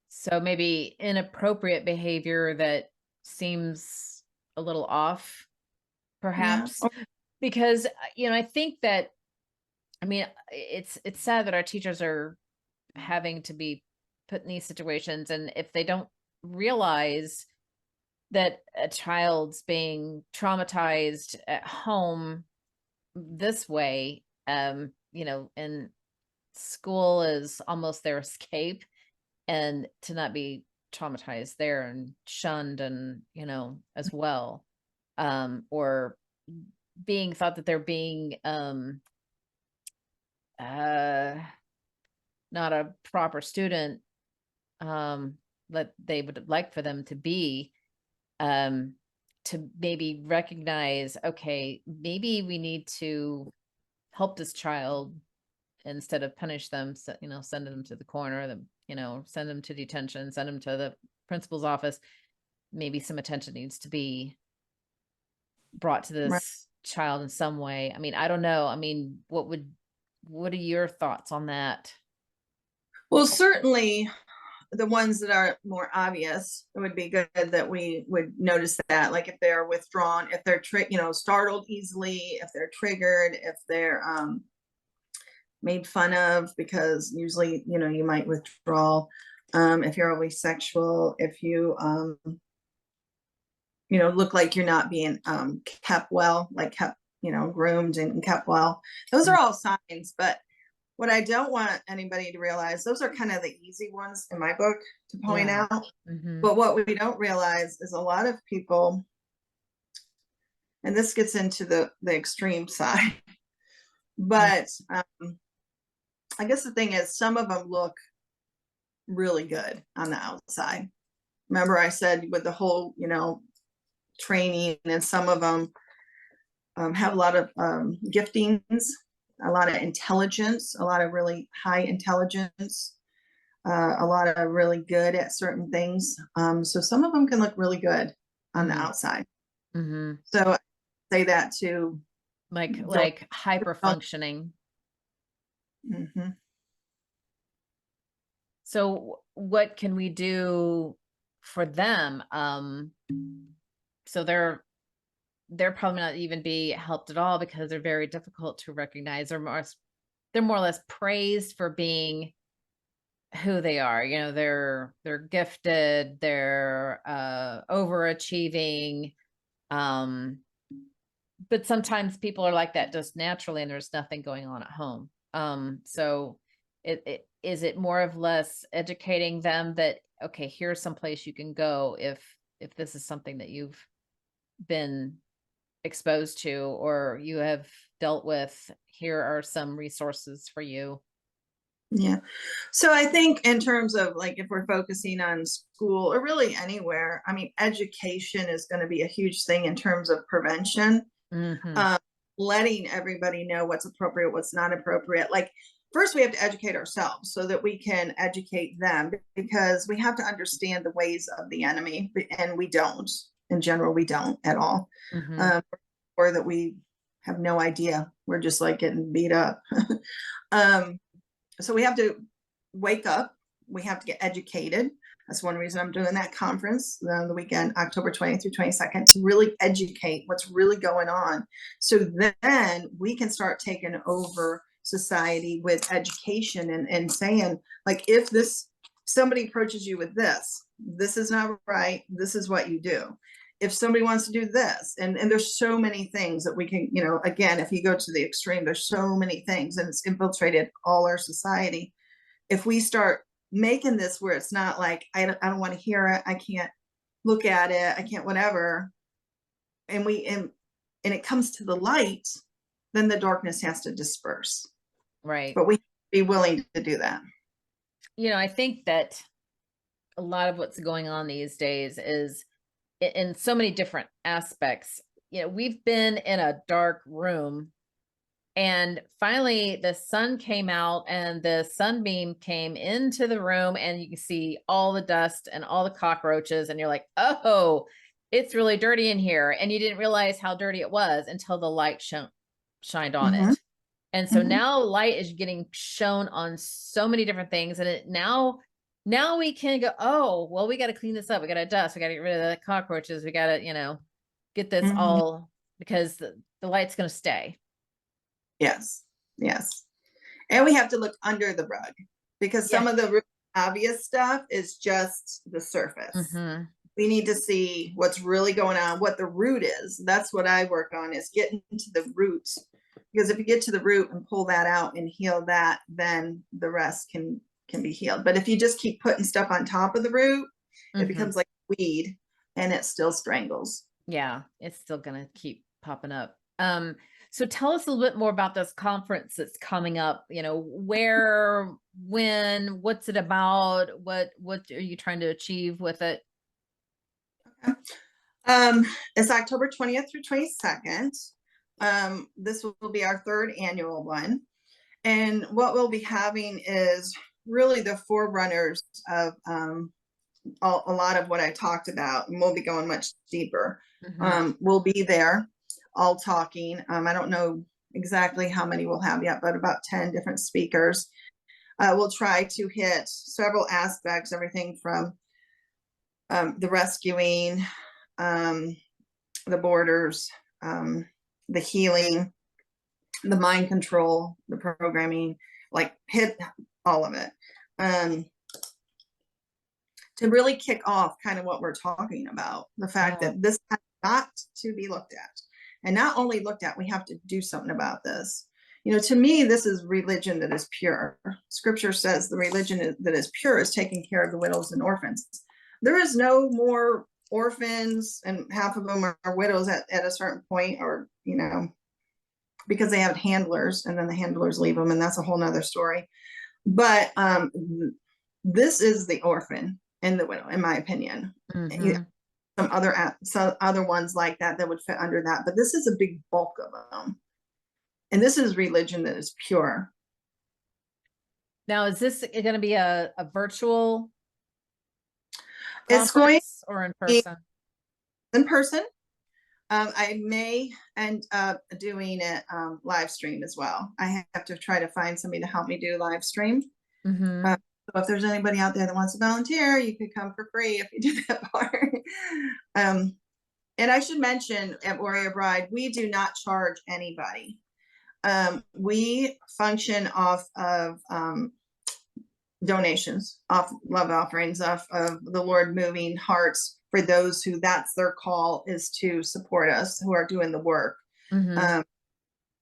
So maybe inappropriate behavior that seems a little off, Yeah. perhaps, because, I think that, I mean, it's sad that our teachers are having to be put in these situations, and if they don't realize that a child's being traumatized at home this way, and school is almost their escape, and to not be traumatized there and shunned, and as well, or being thought that they're being uh not a proper student, that they would like for them to be, um to maybe recognize, okay, maybe we need to help this child instead of punish them, send them to the corner, send them to detention, send them to the principal's office. Maybe some attention needs to be brought to Right. this child in some way. I mean, I don't know. I mean, what are your thoughts on that? Well, certainly the ones that are more obvious, it would be good that we would notice that, like if they're withdrawn, if they're you know, startled easily, if they're triggered, if they're made fun of, because usually, you know, you might withdraw. If you're overly sexual, if you you know, look like you're not being kept well, like kept, you know, groomed and kept well, those are Mm, all signs. But what I don't want anybody to realize, those are kind of the easy ones in my book to point yeah. out. Hmm. But what we don't realize is a lot of people, and this gets into the extreme side, but I guess the thing is, some of them look really good on the outside. Remember I said with the whole, you know, training, and some of them have a lot of giftings, a lot of intelligence, a lot of really high intelligence, a lot of really good at certain things. So some of them can look really good on the Hmm. outside. Hmm. So I say that to Like don't, hyper don't functioning. Mhm. So what can we do for them? So they're probably not even be helped at all because they're very difficult to recognize. They're more or less praised for being who they are. You know, they're gifted, they're overachieving. Um, but sometimes people are like that just naturally, and there's nothing going on at home. So is it more of less educating them that, okay, here's some place you can go if this is something that you've been exposed to or you have dealt with, here are some resources for you. Yeah. So I think in terms of like, if we're focusing on school or really anywhere, I mean, education is going to be a huge thing in terms of prevention. Mm-hmm. uh, Letting everybody know what's appropriate, what's not appropriate. Like, first we have to educate ourselves so that we can educate them, because we have to understand the ways of the enemy, and we don't. In general, we don't at all. Mm-hmm. Or that we have no idea. We're just like getting beat up. So we have to wake up. We have to get educated. That's one reason I'm doing that conference the weekend, October 20th through 22nd, to really educate what's really going on. So then we can start taking over society with education and saying, like, if somebody approaches you with this is not right. This is what you do. If somebody wants to do this, and there's so many things that we can, again, if you go to the extreme, there's so many things, and it's infiltrated all our society. If we start making this where it's not like, I don't want to hear it, I can't look at it, I can't whatever, and it comes to the light, then the darkness has to disperse. Right. But we have to be willing to do that. I think that a lot of what's going on these days is in so many different aspects. We've been in a dark room, and finally the sun came out and the sunbeam came into the room, and you can see all the dust and all the cockroaches, and you're like, oh, it's really dirty in here. And you didn't realize how dirty it was until the light shined on Mhm. it. And so Mhm. now light is getting shown on so many different things. And now we can go, oh, well, we got to clean this up. We got to dust. We got to get rid of the cockroaches. We got to, get this Mhm. all, because the light's going to stay. Yes. Yes. And we have to look under the rug, because some of the really obvious stuff is just the surface. Mm-hmm. We need to see what's really going on, what the root is. That's what I work on, is getting to the roots. Because if you get to the root and pull that out and heal that, then the rest can be healed. But if you just keep putting stuff on top of the root, Mm-hmm. it becomes like a weed, and it still strangles. Yeah, it's still going to keep popping up. So tell us a little bit more about this conference that's coming up. Where, when, what's it about? What are you trying to achieve with it? It's October 20th through 22nd. This will be our third annual one. And what we'll be having is really the forerunners of a lot of what I talked about, and we'll be going much deeper. Mm-hmm. We'll be there all talking. I don't know exactly how many we'll have yet, but about 10 different speakers. We'll try to hit several aspects, everything from the rescuing, the borders, the healing, the mind control, the programming, like hit all of it. To really kick off kind of what we're talking about, the fact that this has got to be looked at. And not only looked at, we have to do something about this. To me, this is religion that is pure. Scripture says the religion that is pure is taking care of the widows and orphans. There is no more orphans, and half of them are widows at a certain point, or, because they have handlers, and then the handlers leave them, and that's a whole nother story. But this is the orphan and the widow, in my opinion. Mm-hmm. Some other ones like that would fit under that, but this is a big bulk of them. And this is religion that is pure. Now, is this going to be a virtual It's going conference or in person? in person. I may end up doing it live stream as well. I have to try to find somebody to help me do live stream. Mm-hmm. So if there's anybody out there that wants to volunteer, you could come for free if you do that part. And I should mention at Warrior Bride, we do not charge anybody. We function off of donations, off love offerings, off of the Lord moving hearts for those who that's their call, is to support us, who are doing the work. Mm-hmm.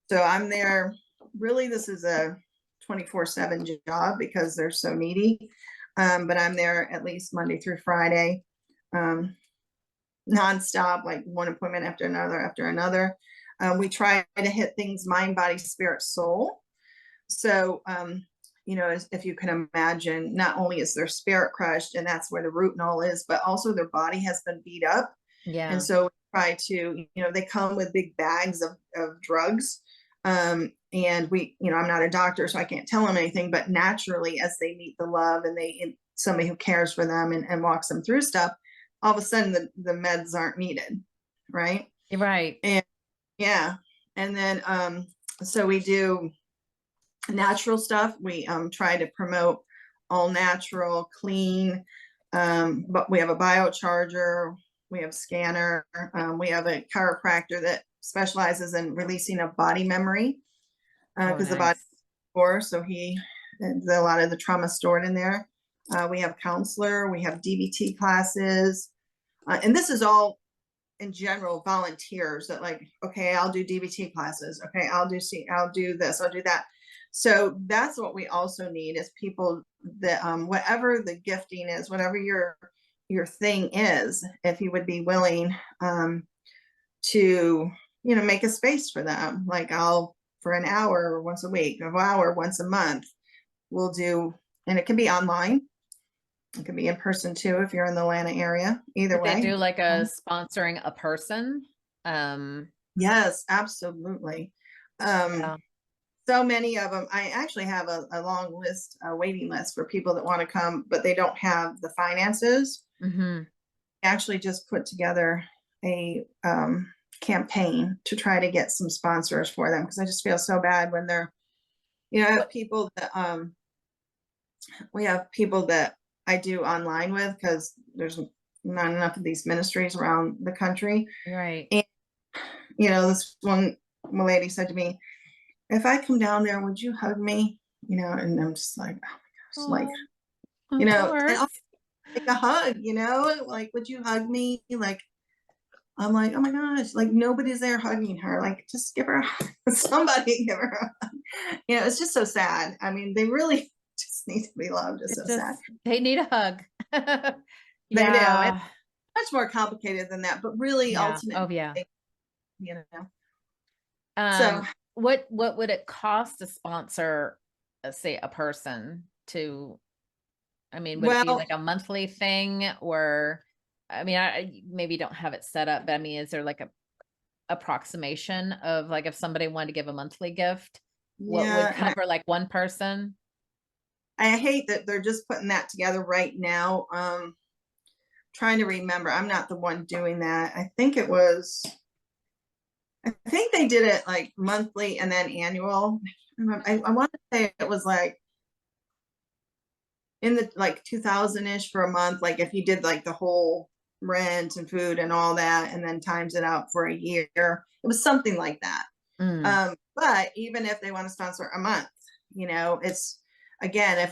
So I'm there. Really, this is a 24/7 job because they're so needy. But I'm there at least Monday through Friday, nonstop, like one appointment after another. We try to hit things mind, body, spirit, soul. So, if you can imagine, not only is their spirit crushed, and that's where the root and all is, but also their body has been beat up. Yeah. And so we try to, they come with big bags of drugs. And I'm not a doctor, so I can't tell them anything, but naturally, as they meet the love and somebody who cares for them and walks them through stuff, all of a sudden the meds aren't needed. Right. Right. And yeah. And then, so we do natural stuff. We try to promote all natural, clean, but we have a biocharger, we have a scanner, we have a chiropractor that specializes in releasing of body memory, because the body core, so there's a lot of the trauma stored in there. We have a counselor, we have DBT classes, and this is all in general volunteers that like, okay, I'll do DBT classes, okay, I'll do this, I'll do that. So that's what we also need, is people that whatever the gifting is, whatever your thing is, if you would be willing to make a space for them. Like, I'll, for an hour once a week, an hour once a month, we'll do, and it can be online, it can be in person too if you're in the Atlanta area. Either way, they do like a sponsoring a person. Yes, absolutely. Yeah. So many of them. I actually have a long list, a waiting list for people that want to come, but they don't have the finances. Mm-hmm. I actually just put together a campaign to try to get some sponsors for them, because I just feel so bad when they're, I have people that we have people that I do online with, because there's not enough of these ministries around the country. Right. And this one lady said to me, if I come down there, would you hug me? And I'm just like, oh my gosh, and I'll take a hug, like, would you hug me? Like, I'm like, oh my gosh, like nobody's there hugging her. Like, just give her somebody give her a hug. It's just so sad. I mean, they really just need to be loved. It's so sad. They need a hug. They do. And much more complicated than that, but really ultimately, so what would it cost to sponsor, say, a person to, I mean, would it be like a monthly thing, or, I mean, I maybe don't have it set up, but I mean, is there like a approximation of, like, if somebody wanted to give a monthly gift, what would cover like one person? I hate that they're just putting that together right now. Trying to remember, I'm not the one doing that. I think they did it like monthly and then annual. I want to say it was like in the like 2000-ish for a month. Like, if you did like the whole rent and food and all that, and then times it out for a year, it was something like that. But even if they want to sponsor a month, it's, again,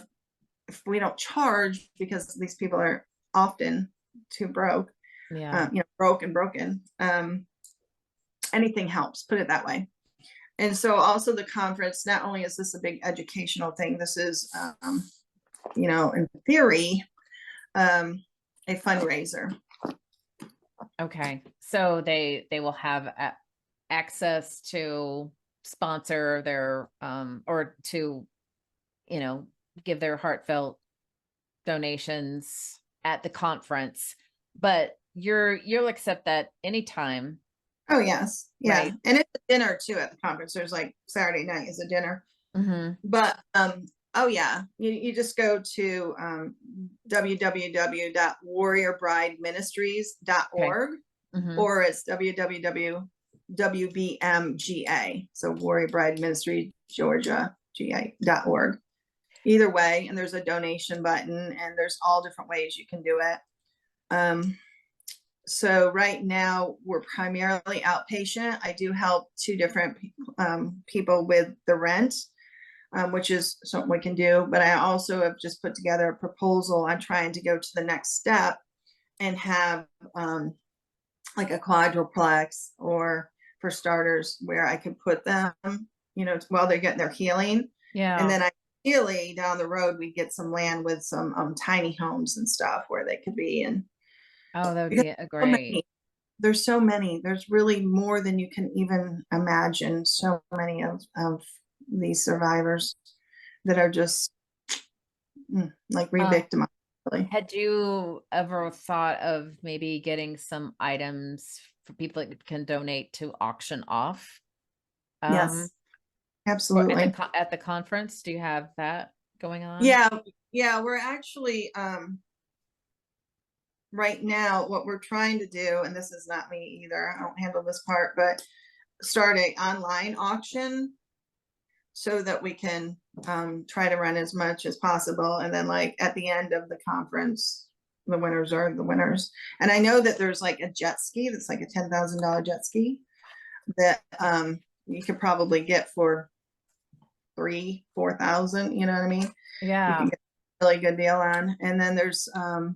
if we don't charge, because these people are often too broke, broken, anything helps, put it that way. And so also the conference, not only is this a big educational thing, this is, in theory, a fundraiser. Okay. So they will have access to sponsor their, or to, give their heartfelt donations at the conference, but you'll accept that anytime. Oh yes. Yeah. Right. And it's a dinner too at the conference. There's like Saturday night is a dinner. Mm-hmm. But oh yeah, you just go to www.warriorbrideministries.org. or it's www.wbmga, so Warrior Bride Ministries Georgia GA.org. Either way, and there's a donation button, and there's all different ways you can do it. So right now we're primarily outpatient. I do help 2 different people with the rent, which is something we can do. But I also have just put together a proposal. I'm trying to go to the next step and have like a quadruplex, or for starters, where I could put them, while they're getting their healing. Yeah. And then ideally down the road, we get some land with some tiny homes and stuff where they could be. And oh, that would be great. There's so many. There's really more than you can even imagine. So many of these survivors that are just like re-victimized. Had you ever thought of maybe getting some items for people that can donate to auction off? Yes, absolutely. At the conference, do you have that going on? Yeah, we're actually right now, what we're trying to do, and this is not me either, I don't handle this part, but start an online auction so that we can try to run as much as possible. And then like at the end of the conference, the winners are the winners. And I know that there's like a jet ski that's like a $10,000 jet ski that you could probably get for $3,000-4,000, you know what I mean? Yeah. You can get a really good deal on. And then there's one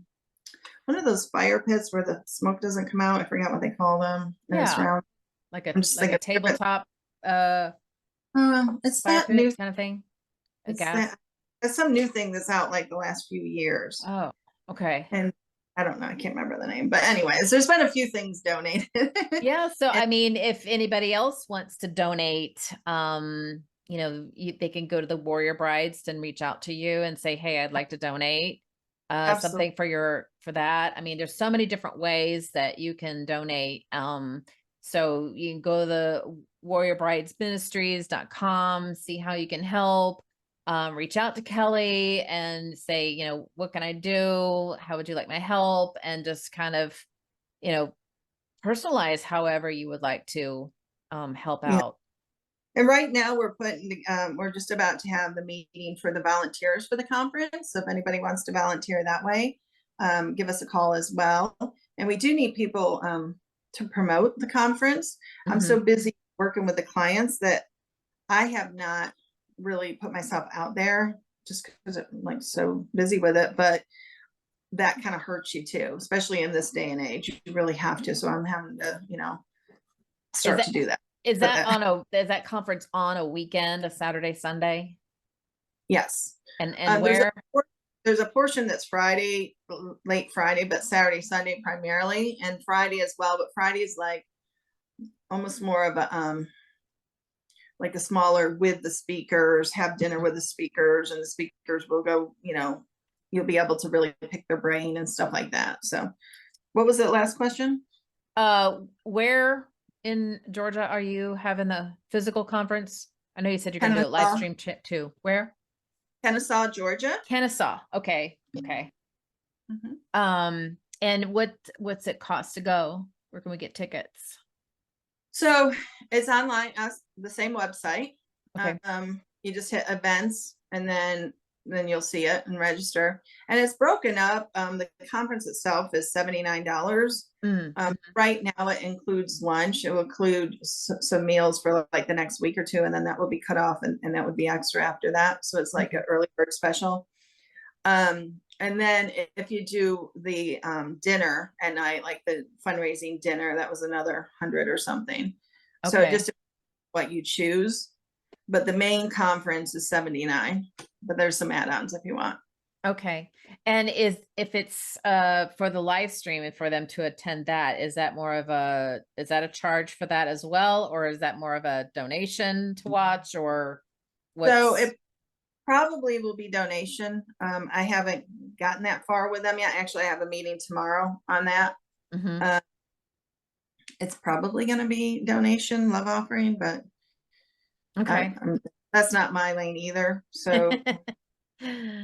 of those fire pits where the smoke doesn't come out. I forgot what they call them. And it's round. Like a tabletop it's that new kind of thing. It's some new thing that's out like the last few years. Oh, okay. And I don't know, I can't remember the name, but anyways, there's been a few things donated. Yeah. So I mean, if anybody else wants to donate, they can go to the Warrior Brides and reach out to you and say, hey, I'd like to donate something for that. I mean, there's so many different ways that you can donate. So you can go to the warriorbridesministries.com, see how you can help, reach out to Kelly and say, what can I do? How would you like my help? And just kind of, personalize however you would like to help out. And right now we're just about to have the meeting for the volunteers for the conference. So if anybody wants to volunteer that way, give us a call as well. And we do need people to promote the conference. I'm so busy working with the clients that I have not really put myself out there just because I'm like so busy with it. But that kind of hurts you too, especially in this day and age. You really have to. So I'm having to, start to do that. Is that conference on a weekend, a Saturday, Sunday? Yes. And where? There's a portion that's Friday, late Friday, but Saturday, Sunday primarily, and Friday as well. But Friday is like almost more of a like a smaller with the speakers, have dinner with the speakers, and the speakers will go, you'll be able to really pick their brain and stuff like that. So what was the last question? Where in Georgia are you having the physical conference? I know you said you're going to do a live stream too. Where? Kennesaw, Georgia. Kennesaw. Okay. And what's it cost to go? Where can we get tickets? So it's online, the same website. Okay. You just hit events and then you'll see it and register. And it's broken up. The conference itself is $79. Right now it includes lunch. It will include some meals for like the next week or two, and then that will be cut off, and that would be extra after that. So it's like an early bird special. And then if you do the dinner at night, like the fundraising dinner, that was another 100 or something. Okay. So it just what you choose. But the main conference is $79, but there's some add-ons if you want. Okay. And if it's for the live stream and for them to attend that, is that a charge for that as well? Or is that more of a donation to watch, or what? So it probably will be donation. I haven't gotten that far with them yet. Actually, I have a meeting tomorrow on that. It's probably going to be donation, love offering, but okay. That's not my lane either. So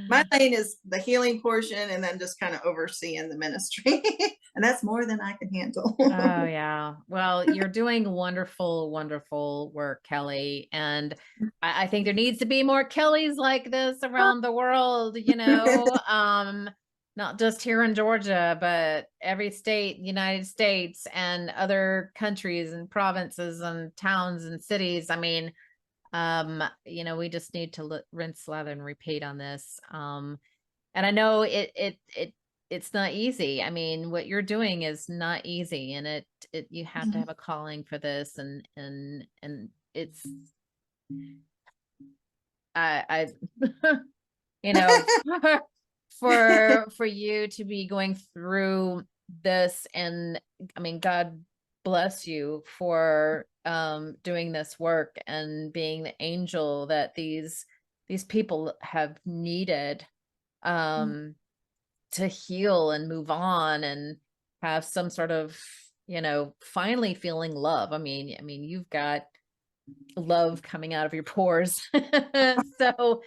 My lane is the healing portion and then just kind of overseeing the ministry. And that's more than I can handle. Oh, yeah. Well, you're doing wonderful, wonderful work, Kelly. And I think there needs to be more Kellys like this around the world, not just here in Georgia, but every state, United States, and other countries and provinces and towns and cities. I mean, we just need to rinse, slather, and repeat on this. And I know it's not easy. I mean, what you're doing is not easy, and you have to have a calling for this, and it's I you know for you to be going through this, and I mean, God bless you for doing this work and being the angel that these people have needed to heal and move on and have some sort of, finally feeling love. I mean, you've got love coming out of your pores. So,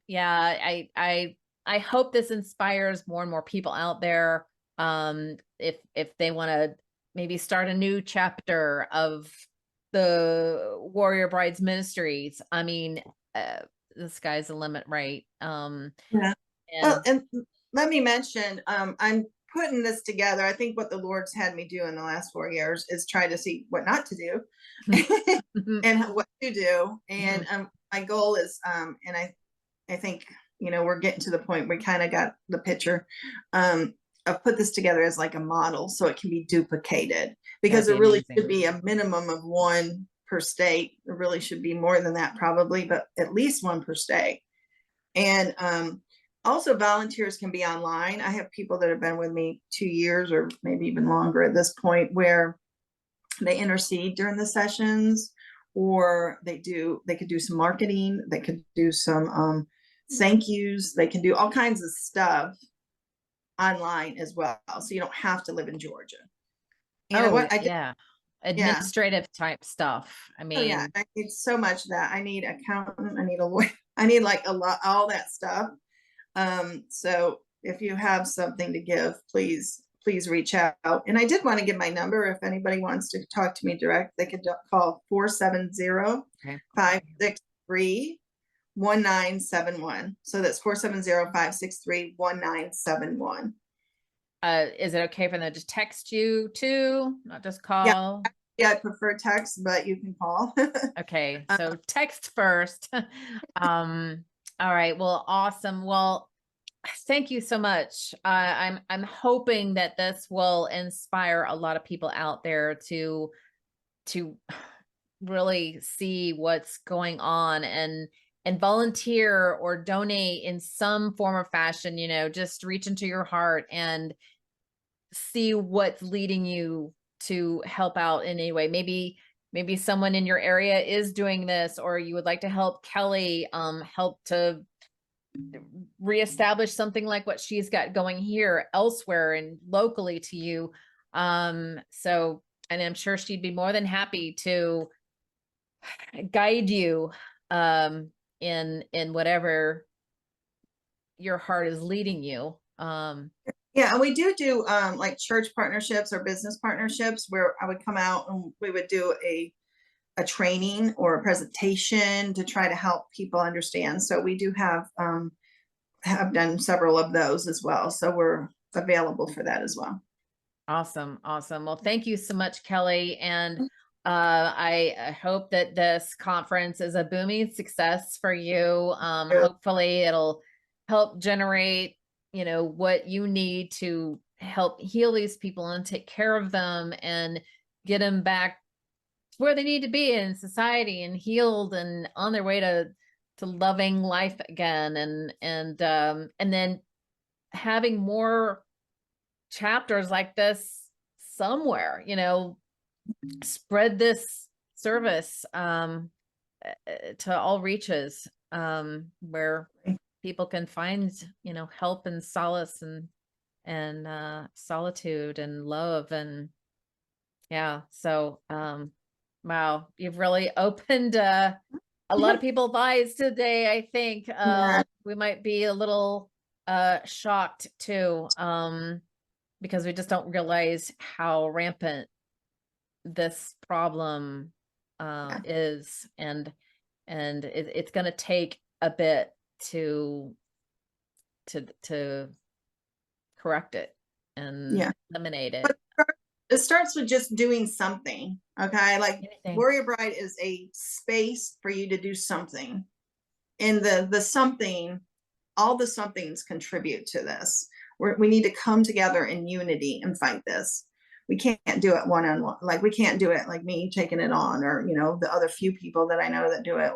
yeah, I hope this inspires more and more people out there. If they want to maybe start a new chapter of the Warrior Brides Ministries, I mean, the sky's the limit, right? Yeah. Well, And and let me mention, I'm putting this together. I think what the Lord's had me do in the last 4 years is try to see what not to do and what to do. And my goal is, and I think, we're getting to the point where we kind of got the picture. I've put this together as like a model so it can be duplicated, because there really should be a minimum of one per state. There really should be more than that probably, but at least one per state. And also volunteers can be online. I have people that have been with me 2 years or maybe even longer at this point, where they intercede during the sessions, or they could do some marketing, they could do some thank yous, they can do all kinds of stuff online as well. So you don't have to live in Georgia. You know what? Yeah. Yeah. Administrative type stuff. I Oh yeah, mean, I need so much of that. I need accountant, I need a lawyer, I need like a lot, all that stuff. So if you have something to give, please reach out. And I did want to give my number. If anybody wants to talk to me direct, they could call 470-563-1971. So that's 470-563-1971. Is it okay for them to just text you too, not just Yeah. call? Yeah, I prefer text, but you can call. Okay, so text first. All right. Well, awesome. Well, thank you so much. I'm hoping that this will inspire a lot of people out there to really see what's going on and volunteer or donate in some form or fashion. Just reach into your heart and see what's leading you to help out in any way. Maybe someone in your area is doing this, or you would like to help Kelly help to reestablish something like what she's got going here elsewhere and locally to you. So, and I'm sure she'd be more than happy to guide you in whatever your heart is leading you. Yeah, and we do like church partnerships or business partnerships, where I would come out and we would do a training or a presentation to try to help people understand. So we do have done several of those as well. So we're available for that as well. Awesome. Well, thank you so much, Kelly. And I hope that this conference is a booming success for you. Hopefully it'll help generate, what you need to help heal these people and take care of them and get them back where they need to be in society and healed and on their way to loving life again. And then having more chapters like this somewhere, spread this service to all reaches, where people can find, help and solace and solitude and love. And yeah, so wow, you've really opened a lot of people's eyes today, I think. Yeah. We might be a little shocked too, because we just don't realize how rampant this problem is, and it's going to take a bit to correct it and eliminate it. But it starts with just doing something. Okay. Like Anything. Warrior Bride is a space for you to do something. And the something, all the somethings contribute to this. We need to come together in unity and fight this. We can't do it one-on-one. Like we can't do it like me taking it on, or, you know, the other few people that I know that do it.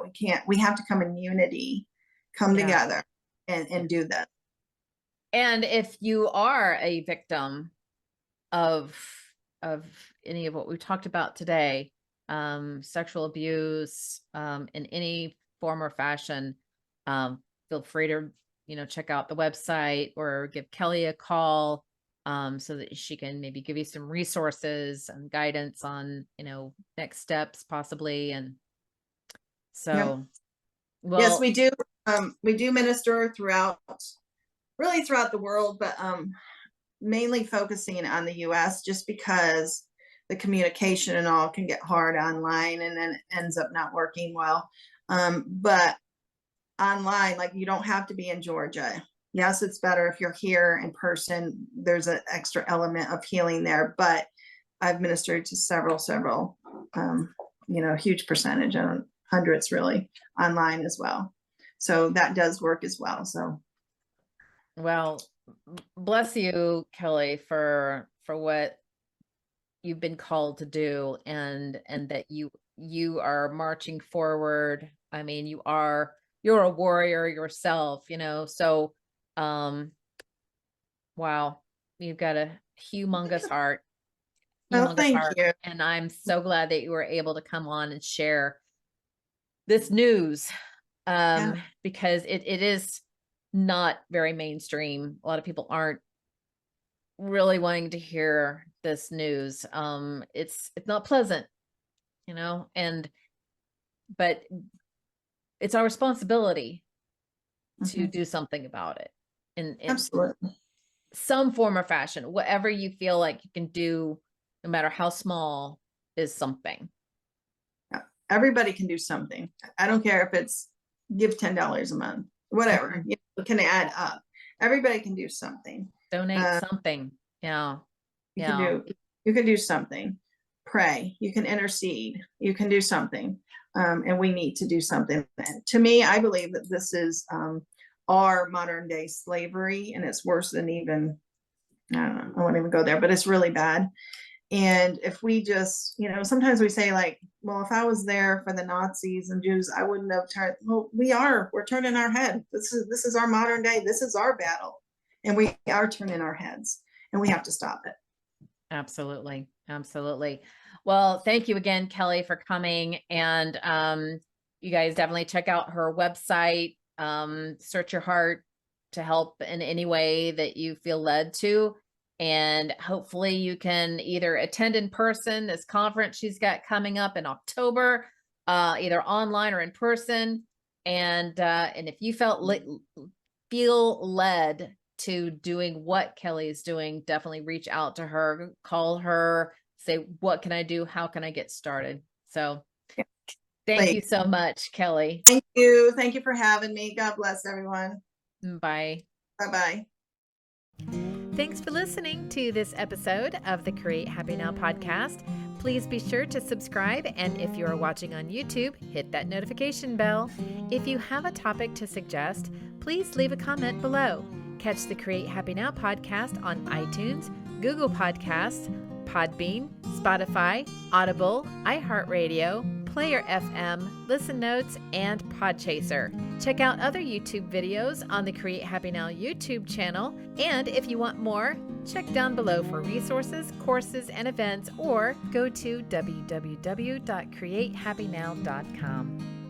We have to come in unity, come together and do this. And if you are a victim of any of what we've talked about today, sexual abuse, in any form or fashion, feel free to, you know, check out the website or give Kelly a call, so that she can maybe give you some resources and guidance on, you know, next steps possibly. And so, well, yes, we do minister really throughout the world, but mainly focusing on the US, just because the communication and all can get hard online, and then it ends up not working well. But online, like, you don't have to be in Georgia. Yes, it's better if you're here in person. There's an extra element of healing there, but I've ministered to several, you know, huge percentage, hundreds really, online as well. So that does work as well. So, well, bless you, Kelly, for what you've been called to do, and that you are marching forward. I mean, you're a warrior yourself, you know. So, wow, you've got a humongous heart. well, thank you. And I'm so glad that you were able to come on and share this news, because it is not very mainstream. A lot of people aren't really wanting to hear this news. It's not pleasant, you know, but it's our responsibility to do something about it in Absolutely. some form or fashion. Whatever you feel like you can do, no matter how small, is something. Everybody can do something. I don't care if it's give $10 a month, whatever, you know, can add up. Everybody can do something. Donate something. Yeah. You can do something. Pray. You can intercede. You can do something. And we need to do something. And to me, I believe that this is our modern day slavery, and it's worse than even, I don't know, I won't even go there, but it's really bad. And if we just, you know, sometimes we say like, well, if I was there for the Nazis and Jews, I wouldn't have turned. Well, we're turning our head. This is our modern day. This is our battle. And we are turning our heads, and we have to stop it. Absolutely. Absolutely. Well, thank you again, Kelly, for coming. And you guys definitely check out her website, Search Your Heart, to help in any way that you feel led to. And hopefully you can either attend in person this conference she's got coming up in October, either online or in person. And if you feel led to doing what Kelly is doing, definitely reach out to her, call her, say, what can I do? How can I get started? So thank you so much, Kelly. Thank you. Thank you for having me. God bless everyone. Bye. Bye-bye. Thanks for listening to this episode of the Create Happy Now podcast. Please be sure to subscribe, and if you are watching on YouTube, hit that notification bell. If you have a topic to suggest, please leave a comment below. Catch the Create Happy Now podcast on iTunes, Google Podcasts, Podbean, Spotify, Audible, iHeartRadio, Player FM, Listen Notes, and Podchaser. Check out other YouTube videos on the Create Happy Now YouTube channel. And if you want more, check down below for resources, courses, and events, or go to www.createhappynow.com.